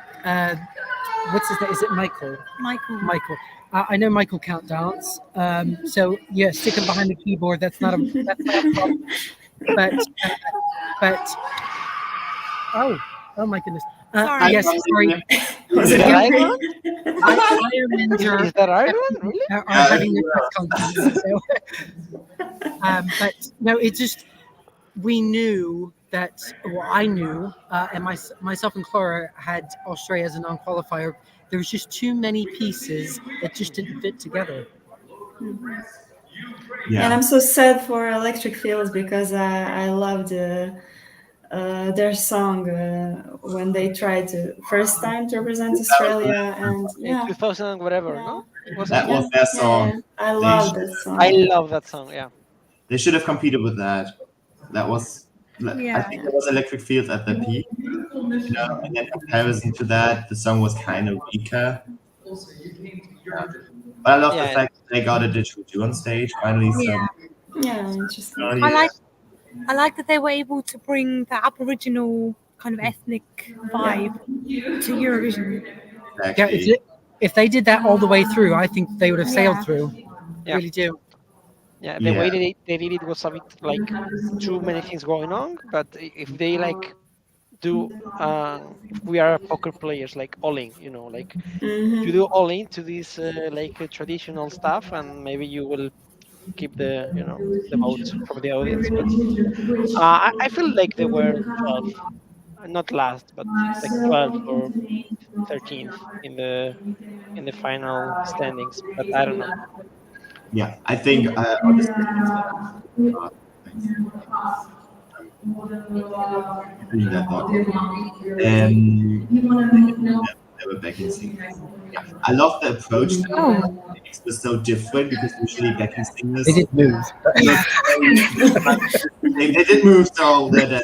what's his name? Is it Michael? Michael. I know Michael can't dance. So yeah, stick him behind the keyboard. That's not a problem. But oh my goodness. Sorry. Yes, sorry. Is it Ireland? Is that Ireland? Really? Are having their press conference. But no, it just, we knew that, well, I knew, and myself and Clara had Australia as a non-qualifier. There was just too many pieces that just didn't fit together. Yeah. And I'm so sad for Electric Fields because I loved their song when they tried to first time to represent Australia, and yeah, 2000 whatever, no? That was their song. I love that song. I love that song. Yeah. They should have competed with that. That was, I think that was Electric Fields at the peak. And in comparison to that, the song was kind of weaker. But I love the fact that they got a didgeridoo on stage finally. Yeah, interesting. I like that they were able to bring the Aboriginal kind of ethnic vibe to Eurovision. Exactly. Yeah, if they did that all the way through, I think they would have sailed through. Yeah. Really do. Yeah, the way they did it was a bit like too many things going on. But if they like do, if we are poker players, like all in, like you do all into this like traditional stuff, and maybe you will keep the the vote from the audience. But I feel like they were 12, not last, but like 12 or 13th in the final standings. But I don't know. Yeah, I think honestly, they were backing singers. Yeah. I love the approach. It was so different because usually backing singers they did move. they did move, so that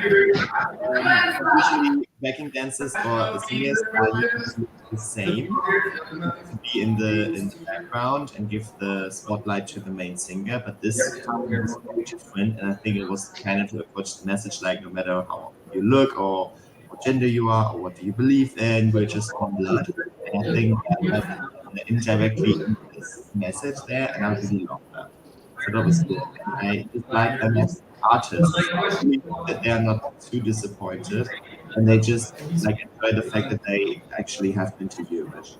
Usually, backing dancers or singers are usually the same to be in the background and give the spotlight to the main singer. But this time it was very different, and I think it was kind of to approach the message like no matter how you look or what gender you are or what do you believe in, we're just one blood. And I think that indirectly this message there, and I really love that. So that was good. And I just like them as artists that they are not too disappointed, and they just like enjoy the fact that they actually have been to Eurovision.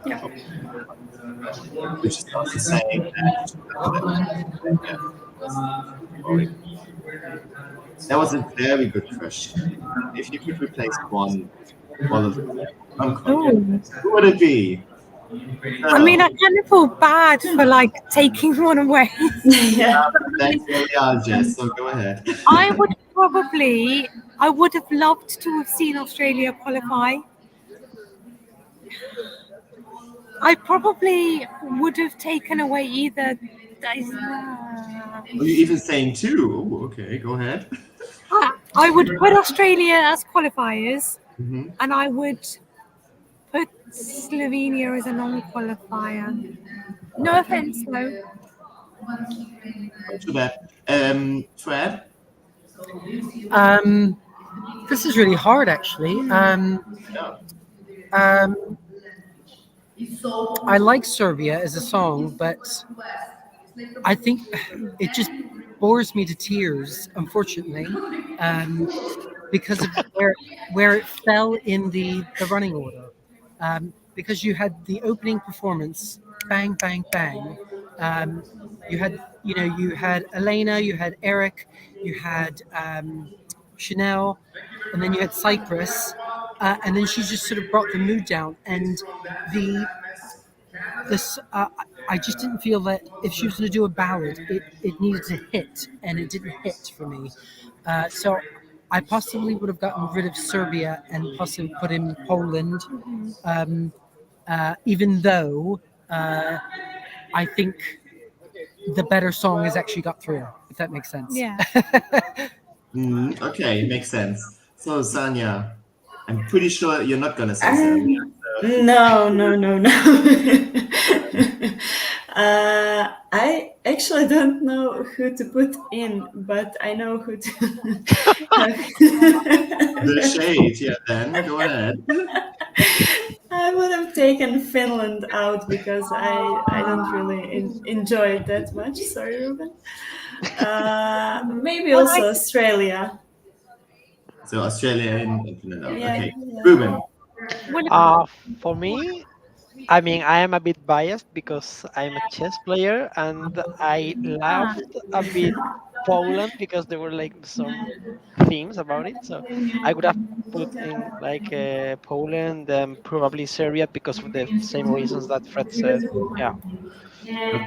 Yeah. Which is also saying that was a very good question. If you could replace one who would it be? I mean, I kind of feel bad for like taking one away. Yeah. That's where we are, Jess. So go ahead. I would have loved to have seen Australia qualify. I probably would have taken away either. Are you even saying two? Oh, okay, go ahead. I would put Australia as qualifiers, Mhm. and I would put Slovenia as a non-qualifier. No offense, though. Not too bad. Fred? This is really hard, actually. I like Serbia as a song, but I think it just bores me to tears, unfortunately, because of where it fell in the running order. Because you had the opening performance, bang, bang, bang. You had Elena, you had Eric, you had Chanel, and then you had Cyprus, and then she just sort of brought the mood down. And I just didn't feel that if she was going to do a ballad, it needed to hit, and it didn't hit for me. So I possibly would have gotten rid of Serbia and possibly put in Poland, even though I think the better song has actually got through, if that makes sense. Yeah. Okay, makes sense. So, Sanya, I'm pretty sure you're not going to say Serbia. No. I actually don't know who to put in, but I know who to. The shade, yeah, then go ahead. I would have taken Finland out because I don't really enjoy it that much. Sorry, Ruben. Maybe also Australia. So Australia and Finland. Yeah, Okay, yeah. Ruben. For me, I mean, I am a bit biased because I'm a chess player, and I loved a bit Poland because there were like some themes about it. So I would have put in like Poland and probably Serbia because of the same reasons that Fred said. Yeah.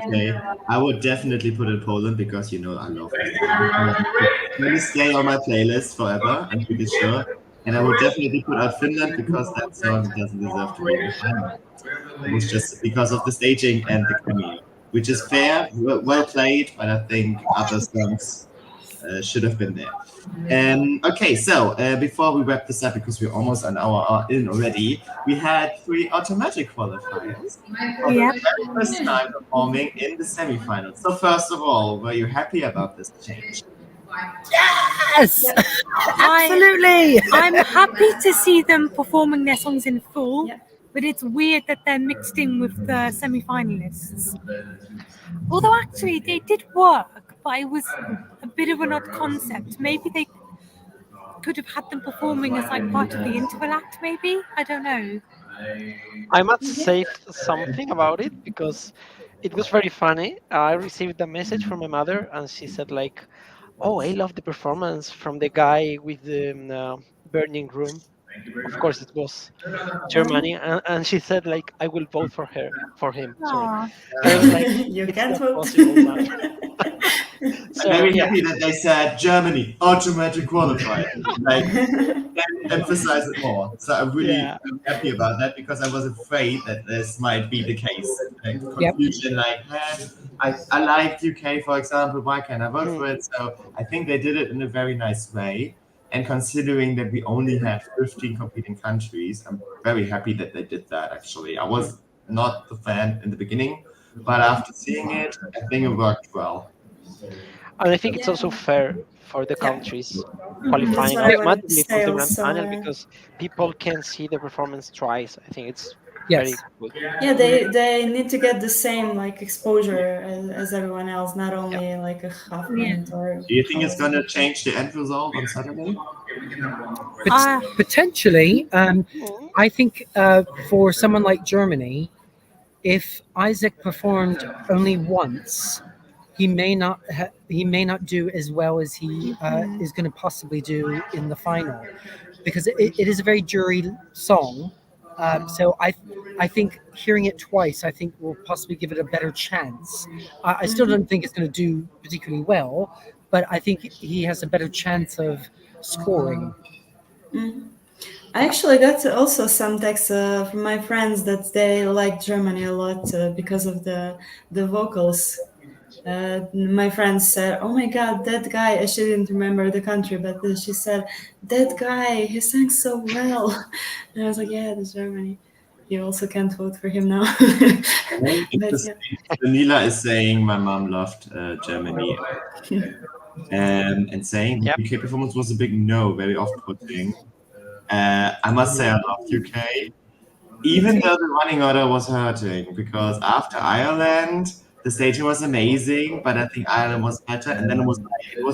Okay, I would definitely put in Poland because I love this song. It's going to stay on my playlist forever, I'm pretty sure. And I would definitely put out Finland because that song doesn't deserve to be in the final. It was just because of the staging and the cameo, which is fair, well played, but I think other songs should have been there. Okay, so before we wrap this up, because we're almost an hour in already, we had 3 automatic qualifiers for the very first time performing in the semifinals. So first of all, were you happy about this change? Yes, absolutely. I'm happy to see them performing their songs in full, but it's weird that they're mixed in with the semi-finalists. Although actually they did work, but it was a bit of an odd concept. Maybe they could have had them performing as like part of the interval act, maybe? I don't know. I must say something about it because it was very funny. I received a message from my mother and she said like, "Oh, I love the performance from the guy with the burning room." Of course, it was Germany, and she said like, "I will vote for him." Sorry, Aw. and I was like, You "It's can't not vote. possible, man." I'm very happy that they said Germany automatic qualifier. Like, emphasize it more. So I'm really happy about that because I was afraid that this might be the case. Like confusion, like, I liked UK, for example. Why can't I vote for it? So I think they did it in a very nice way. And considering that we only had 15 competing countries, I'm very happy that they did that, actually. I was not the fan in the beginning, but after seeing it, I think it worked well. And I think it's also fair for the countries That's qualifying what I wanted to automatically for say the grand also. final because people can see the performance twice. I think it's very Yes. good. Yeah, they need to get the same like exposure as everyone else, not only like a half minute or. Do you think it's going to change the end result on Saturday? Potentially, I think for someone like Germany, if Isaac performed only once, he may not do as well as he is going to possibly do in the final, because it is a very juried song. So I think hearing it twice, I think will possibly give it a better chance. I still don't think it's going to do particularly well, but I think he has a better chance of scoring. I actually got also some texts from my friends that they like Germany a lot because of the vocals. My friend said, "Oh my God, that guy!" She didn't remember the country, but she said, "That guy, he sang so well." And I was like, "Yeah, that's Germany. You also can't vote for him now." But yeah. Vanilla is saying my mom loved Germany, and saying the UK performance was a big no, very off-putting. I must say I loved UK, even though the running order was hurting, because after Ireland, the staging was amazing, but I think Ireland was better, and then it was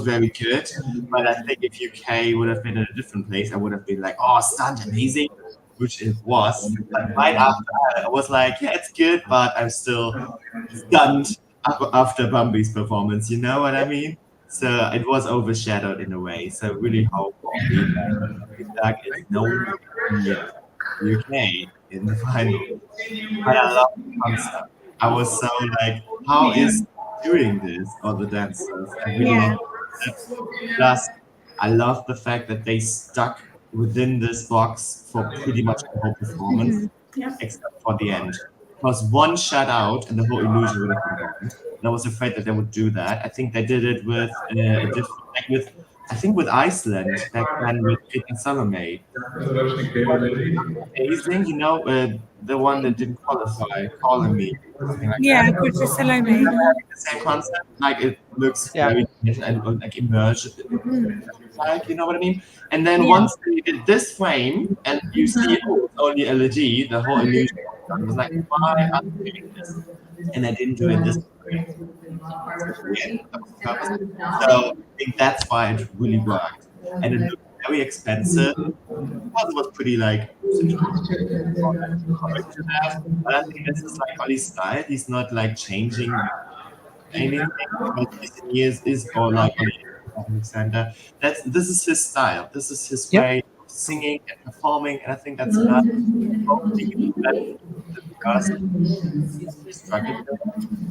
very good. But I think if UK would have been in a different place, I would have been like, oh, stunned, amazing, which it was. But right after Ireland, I was like, yeah, it's good, but I'm still stunned after Bambi's performance. You know what I mean? So it was overshadowed in a way. So I really hope that is nowhere near UK in the final. But I love the concept. I was so like, how is doing this? All the dancers. I really love it. Plus, I love the fact that they stuck within this box for pretty much the whole performance, except for the end. Because one shut out and the whole illusion would have been gone. And I was afraid that they would do that. I think they did it with a different, like I think with Iceland back then with Kit and Salome. Amazing, you know, the one that didn't qualify, calling me, something like that. Princess Salome. The same concept, like it looks very and like immersive, like, you know what I mean? And then once they did this frame and you see it's only LED, the whole illusion was like, why are they doing this? And I didn't do it this way. So I think that's why it really worked. And it looked very expensive. Because it was pretty like but I think this is like Ollie's style. He's not like changing anything because he is or like Alexander. This is his style. This is his way of singing and performing, and I think that's not because struggling. I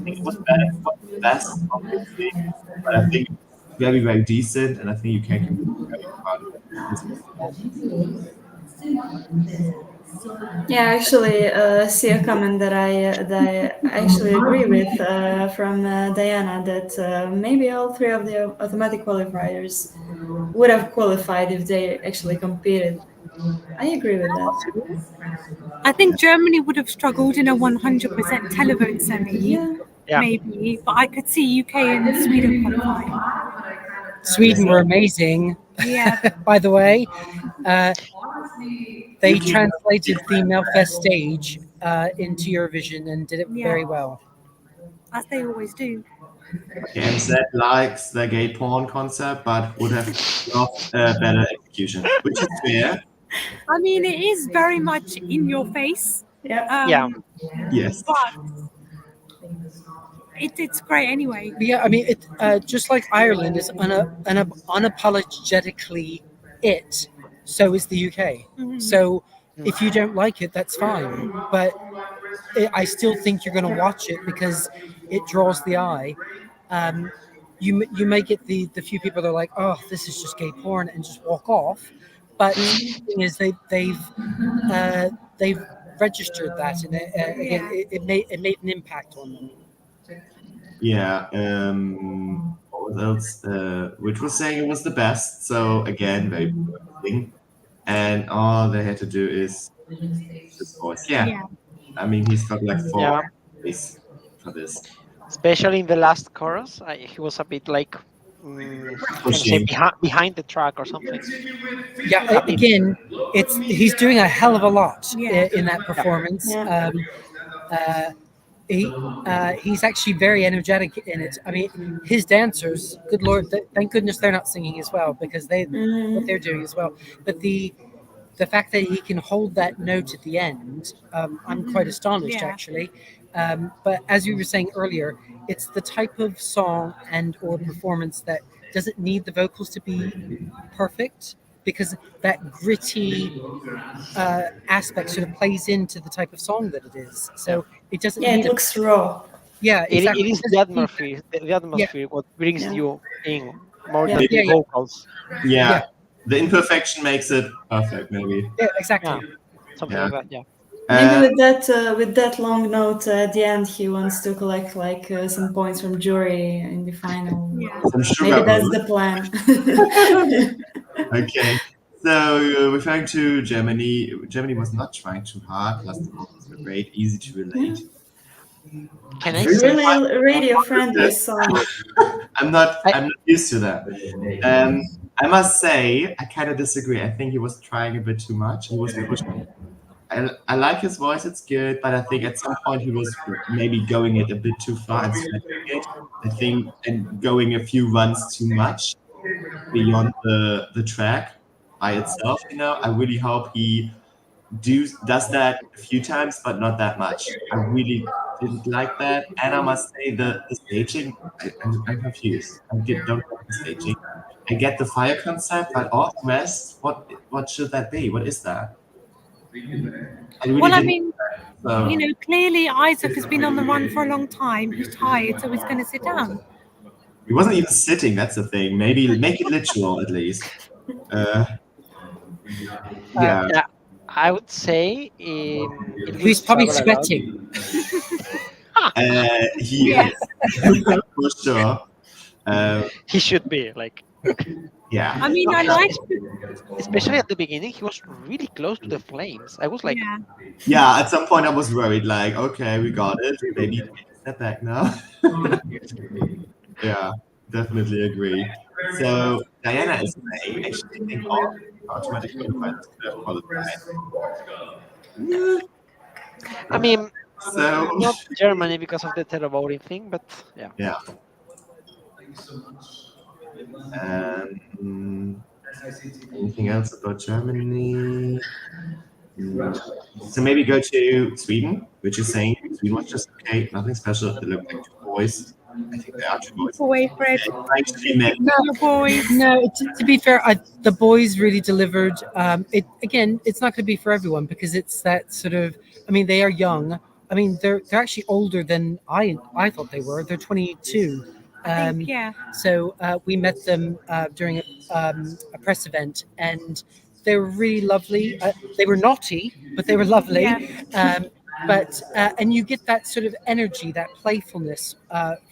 think it was better, it was the best, obviously, but I think it's very, very decent, and I think you can be very proud of this. Yeah, actually, see a comment that I actually agree with from Diana that maybe all three of the automatic qualifiers would have qualified if they actually competed. I agree with that. I think Germany would have struggled in a 100% televote semi, maybe, but I could see UK and Sweden qualifying. Sweden were amazing. Yeah. By the way, they translated the Melfest stage into Eurovision and did it very well. As they always do. MZ likes the gay porn concept, but would have loved better execution, which is fair. I mean, it is very much in your face. Yes. But it's great anyway. Yeah, I mean, it just like Ireland is unapologetically it, so is the UK. Mm-hmm. So if you don't like it, that's fine. But I still think you're going to watch it because it draws the eye. You may get the few people that are like, oh, this is just gay porn, and just walk off. But the thing is, they've registered that, and it made an impact on them. Yeah. What what else? Which was saying it was the best. So again, very promising. And all they had to do is just voice. Yeah. I mean, he's got like 4 days for this. Especially in the last chorus, he was a bit like Pushing. behind the track or something. Yeah, again, he's doing a hell of a lot in that performance. Yeah. He's actually very energetic in it. I mean, his dancers, good Lord, thank goodness they're not singing as well, because what they're doing as well. But the fact that he can hold that note at the end, I'm quite astonished actually. But as you were saying earlier, it's the type of song and or performance that doesn't need the vocals to be perfect, because that gritty aspect sort of plays into the type of song that it is. So it doesn't. Yeah, it looks raw. Yeah, exactly. It is the atmosphere. The atmosphere what brings you in more than Yeah. vocals. Yeah. The imperfection makes it perfect, maybe. Yeah, exactly. Something like that. Yeah. Maybe with that long note at the end, he wants to collect like some points from jury in the final. Some sugar Maybe that's boost. the plan. Okay. So referring to Germany, Germany was not trying too hard. Last performance were great, easy to relate. Can I say Really radio friendly song. I'm not used to that. I must say, I kind of disagree. I think he was trying a bit too much. He was pushing. I like his voice; it's good, but I think at some point he was maybe going it a bit too far and stretching it. I think and going a few runs too much beyond the track by itself. I really hope he does that a few times, but not that much. I really didn't like that, and I must say the staging. I'm confused. Don't get the staging. I get the fire concept, but all the rest, what should that be? What is that? Well, I mean, clearly Isaac has been on the run for a long time. He's tired, so he's going to sit down. He wasn't even sitting. That's the thing. Maybe make it literal at least. Yeah. I would say he's probably sweating. He is for sure. He should be like. Yeah. I mean, I like, especially at the beginning, he was really close to the flames. I was like, yeah. At some point, I was worried. Like, okay, we got it. Maybe take a step back now. Yeah, definitely agree. So Diana is saying, actually, I think all automatic qualifiers. I mean, so not Germany because of the terror voting thing, but yeah. Yeah. Anything else about Germany? So maybe go to Sweden, which is saying Sweden was just okay, nothing special. They look like 2 boys. I think they are 2 boys. away, Fred. No, boys. No, to be fair, the boys really delivered. It's not going to be for everyone, because it's that sort of. I mean, they are young. I mean, they're actually older than I thought they were. They're 22. So we met them during a press event, and they were really lovely. They were naughty, but they were lovely. And you get that sort of energy, that playfulness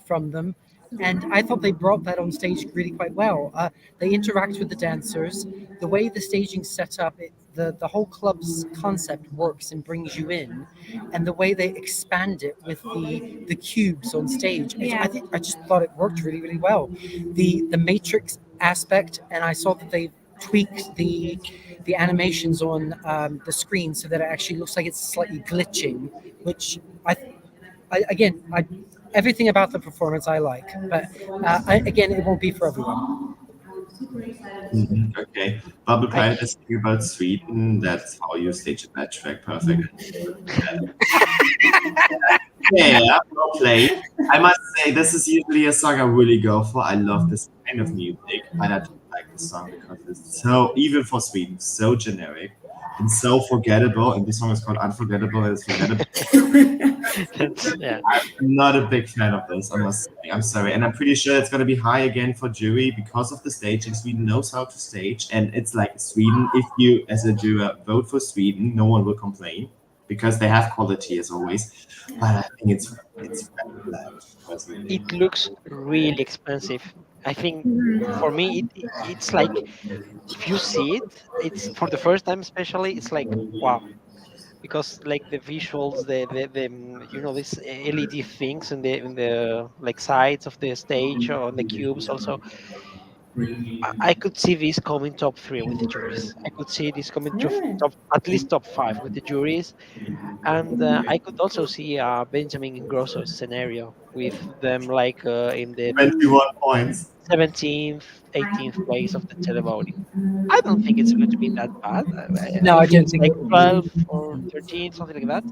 from them. And I thought they brought that on stage really quite well. They interact with the dancers. The way the staging's set up, the whole club's concept works and brings you in. And the way they expand it with the cubes on stage, I just thought it worked really, really well. The matrix aspect, and I saw that they tweaked the animations on the screen so that it actually looks like it's slightly glitching, which everything about the performance I like, but again, it won't be for everyone. Okay. Bubble Pie is thinking about Sweden. That's how you stage that track. Perfect. Yeah, well played. I must say, this is usually a song I really go for. I love this kind of music, but I don't like the song because it's so, even for Sweden, so generic and so forgettable. And this song is called Unforgettable, and it's forgettable. I'm not a big fan of this, I must say. I'm sorry. And I'm pretty sure it's going to be high again for jury because of the staging. Sweden knows how to stage. And it's like Sweden, if you, as a juror, vote for Sweden, no one will complain because they have quality as always. But I think it's it looks really expensive. I think for me, it's like if you see it, it's for the first time, especially. It's like wow, because like the visuals, these LED things in the like sides of the stage or on the cubes also. I could see this coming top three with the juries. I could see this coming to Yeah. top at least top five with the juries, and I could also see Benjamin Ingrosso scenario with them like in the 21 points. 17th, 18th place of the televoting. I don't think it's going to be that bad. No, I I think don't it's think like it would be. 12 or 13, something like that.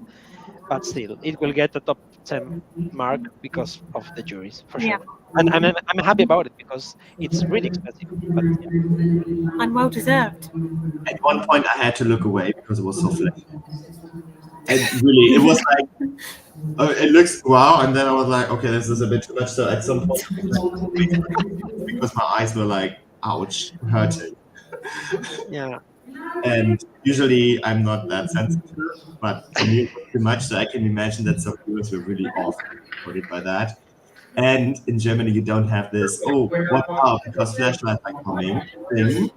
But still, it will get the top 10 mark because of the juries for Yeah. sure. And I'm happy about it because it's really expensive. But yeah. And well deserved. At one point, I had to look away because it was so flashy. And really, it was like, it looks wow, and then I was like, okay, this is a bit too much. So at some point, because my eyes were like, ouch, hurting. Yeah. And usually I'm not that sensitive, but for me it was too much. So I can imagine that some viewers were really off by that. And in Germany, you don't have this, oh, watch out because flashlights are coming thing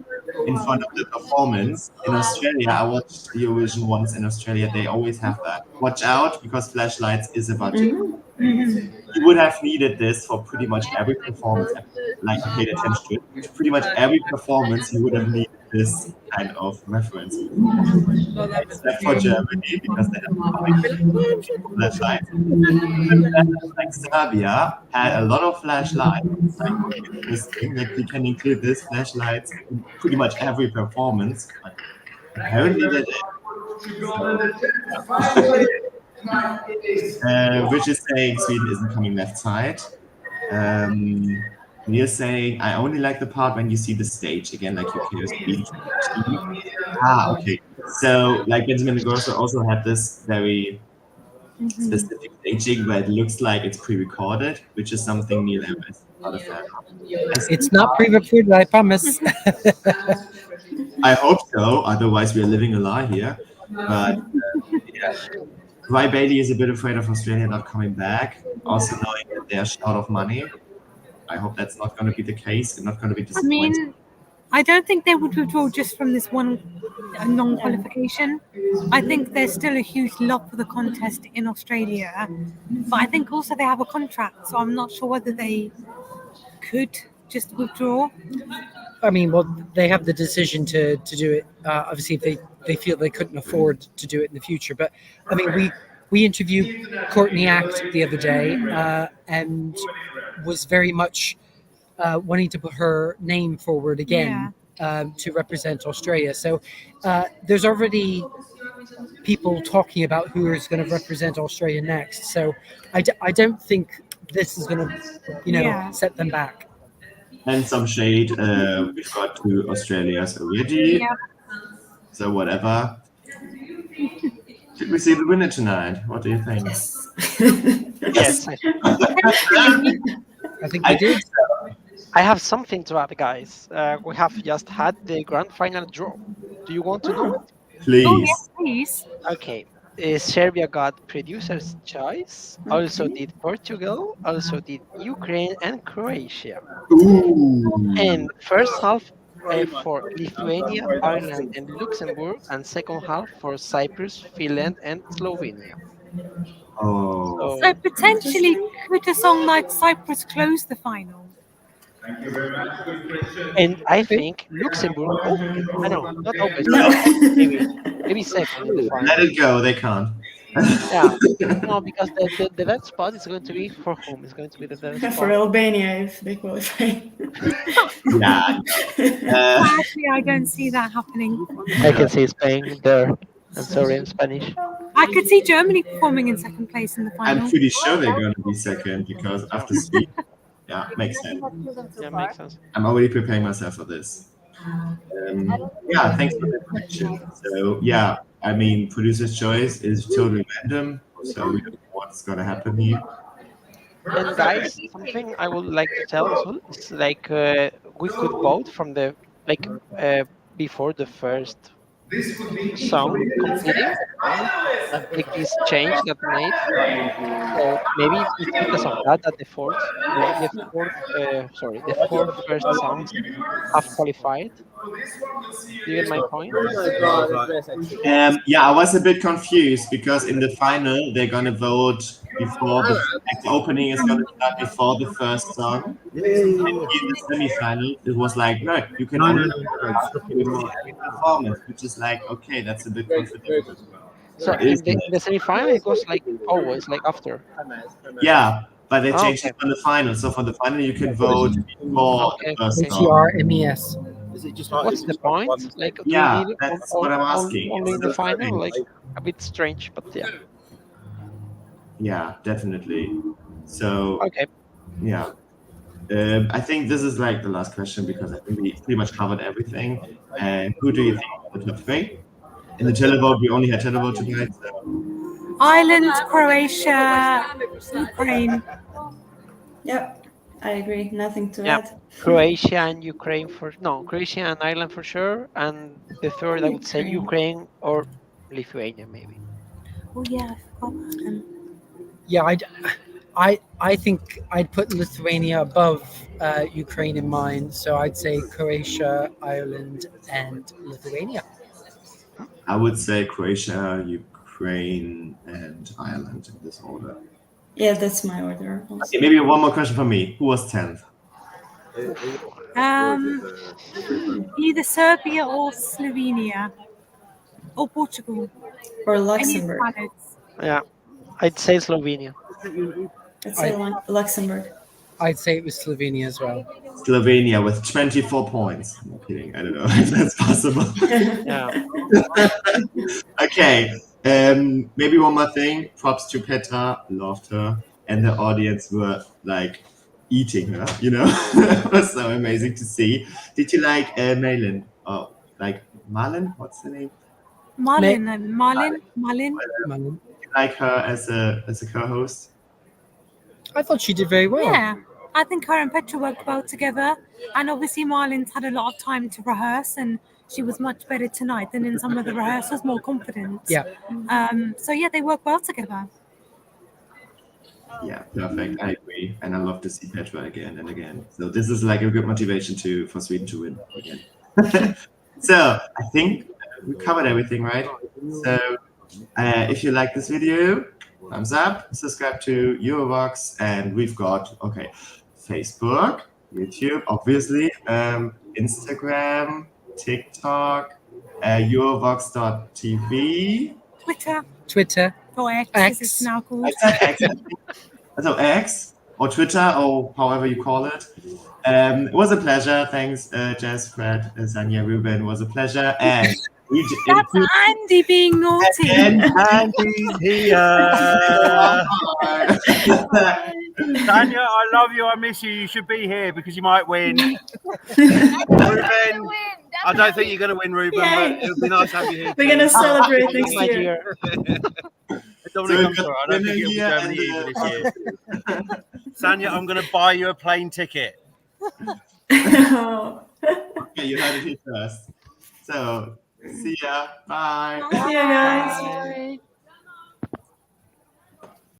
in front of the performance. In Australia, I watched Eurovision once in Australia, they always have that. Watch out because flashlights is about to. You would have needed this for pretty much every performance, like you paid attention to it. To pretty much every performance, you would have needed this kind of reference before. Except for Germany, because they have flashlights. Like Serbia had a lot of flashlights. Like interesting that you can include this flashlights in pretty much every performance. But apparently they did. Which is saying Sweden isn't coming left side. Neil saying I only like the part when you see the stage again, like UK speech. Okay. So like Benjamin Grosso also had this very specific staging where it looks like it's pre-recorded, which is something Neil is not a fan of. It's not pre-recorded, I promise. I hope so. Otherwise, we are living a lie here. But yeah. Rye Bailey is a bit afraid of Australia not coming back, also knowing that they are short of money. I hope that's not going to be the case and not going to be I disappointing. mean, I don't think they would withdraw just from this one non-qualification. I think there's still a huge love for the contest in Australia, but I think also they have a contract, so I'm not sure whether they could just withdraw. I mean, well, they have the decision to do it. Obviously, if they feel they couldn't afford to do it in the future. But I mean, we interviewed Courtney Act the other day and was very much wanting to put her name forward again to represent Australia. So there's already people talking about who is going to represent Australia next. So I don't think this is going to, set them back. And some shade, we've got two Australias already. Yeah. So whatever. Did we see the winner tonight? What do you think? Yes. Yes. I think we did. I have something to add, guys. We have just had the grand final draw. Do you want to know it? Please. Oh, yes, please. Okay. Serbia got producer's choice. Also did Portugal. Also did Ukraine and Croatia. Ooh. And first half for Lithuania, Ireland, and Luxembourg, and second half for Cyprus, Finland, and Slovenia. Oh. So potentially, could a song like Cyprus close the final? And I think Luxembourg opened. I know, not open. Maybe second in the final. Let it go. They can't. Yeah, no, because the dead spot is going to be for whom? It's going to be the dead spot. For Albania if they qualify. Yeah. Actually, I don't see that happening. I can see Spain there. I'm sorry, in Spanish. I could see Germany performing in second place in the final. I'm pretty sure they're going to be second because after speed. Yeah, makes sense. Yeah, makes sense. I'm already preparing myself for this. Yeah, thanks for the question. So yeah, I mean, producer's choice is totally random, so we don't know what's gonna happen here. And guys, something I would like to tell as well is like we could vote from the before the first song completely. A biggest change that made. So maybe it's because of that the four first songs have qualified. Do you get my point? Yeah, I was a bit confused because in the final they're gonna vote before the opening is gonna start before the first song. And in the semi-final, it was like, no, you can only every performance, which is like, okay, that's a bit contradictory. So in the semi-final, it goes like always, like after. Yeah, but they Oh, changed okay. it for the final. So for the final, you can vote before Okay, the first okay. song. TRMES. What's the point? Like, do Yeah, we need it that's what I'm asking. only in the It's so final? strange. Like, a bit strange, but yeah. Yeah, definitely. So Okay. yeah. I think this is like the last question because I think we pretty much covered everything. And who do you think are the top three? In the televote, we only had televote tonight. So. Ireland, Croatia, Ukraine. Yep, I agree. Nothing to Yeah. add. Croatia and Ukraine Croatia and Ireland for sure. And the third, I would say Ukraine or Lithuania, maybe. Oh yeah, I forgot about them. Yeah, I think I'd put Lithuania above Ukraine in mine. So I'd say Croatia, Ireland, and Lithuania. I would say Croatia, Ukraine, and Ireland in this order. Yeah, that's my order. Also. Okay, maybe one more question for me. Who was 10th? Either Serbia or Slovenia or Portugal. Or Any Luxembourg. planets. Yeah. I'd say Slovenia. I'd say Luxembourg. I'd say it was Slovenia as well. Slovenia with 24 points. I'm not kidding. I don't know if that's possible. Yeah. Okay. Maybe one more thing. Props to Petra. Loved her. And the audience were like eating her, you know? It was so amazing to see. Did you like Malin? Oh, like Malin? What's the name? Malin. Did you like her as a co-host? I thought she did very well. Yeah, I think her and Petra worked well together. And obviously Marlin's had a lot of time to rehearse and she was much better tonight than in some of the rehearsals, more confident. Yeah. So yeah, they work well together. Yeah, perfect. I agree. And I love to see Petra again and again. So this is like a good motivation for Sweden to win again. So I think we covered everything, right? So if you like this video, thumbs up, subscribe to Eurovox, and we've got, Facebook, YouTube, obviously, Instagram, TikTok, Eurovox.tv. Twitter. Or X, as it's now called. So X, or Twitter, or however you call it. It was a pleasure. Thanks, Jess, Fred, Sanya, Ruben. It was a pleasure. And that's Andy being naughty. Andy's here. Tanya, I love you. I miss you. You should be here because you might win. Ruben, I don't think you're going to win, Ruben, but it would be nice to have you here. We're going to celebrate next year. Dominic, I'm sorry, I don't think it'll be Germany either this year. Sanya, I'm going to buy you a plane ticket. Okay, you heard it here first. So, see ya. Bye. See ya, guys.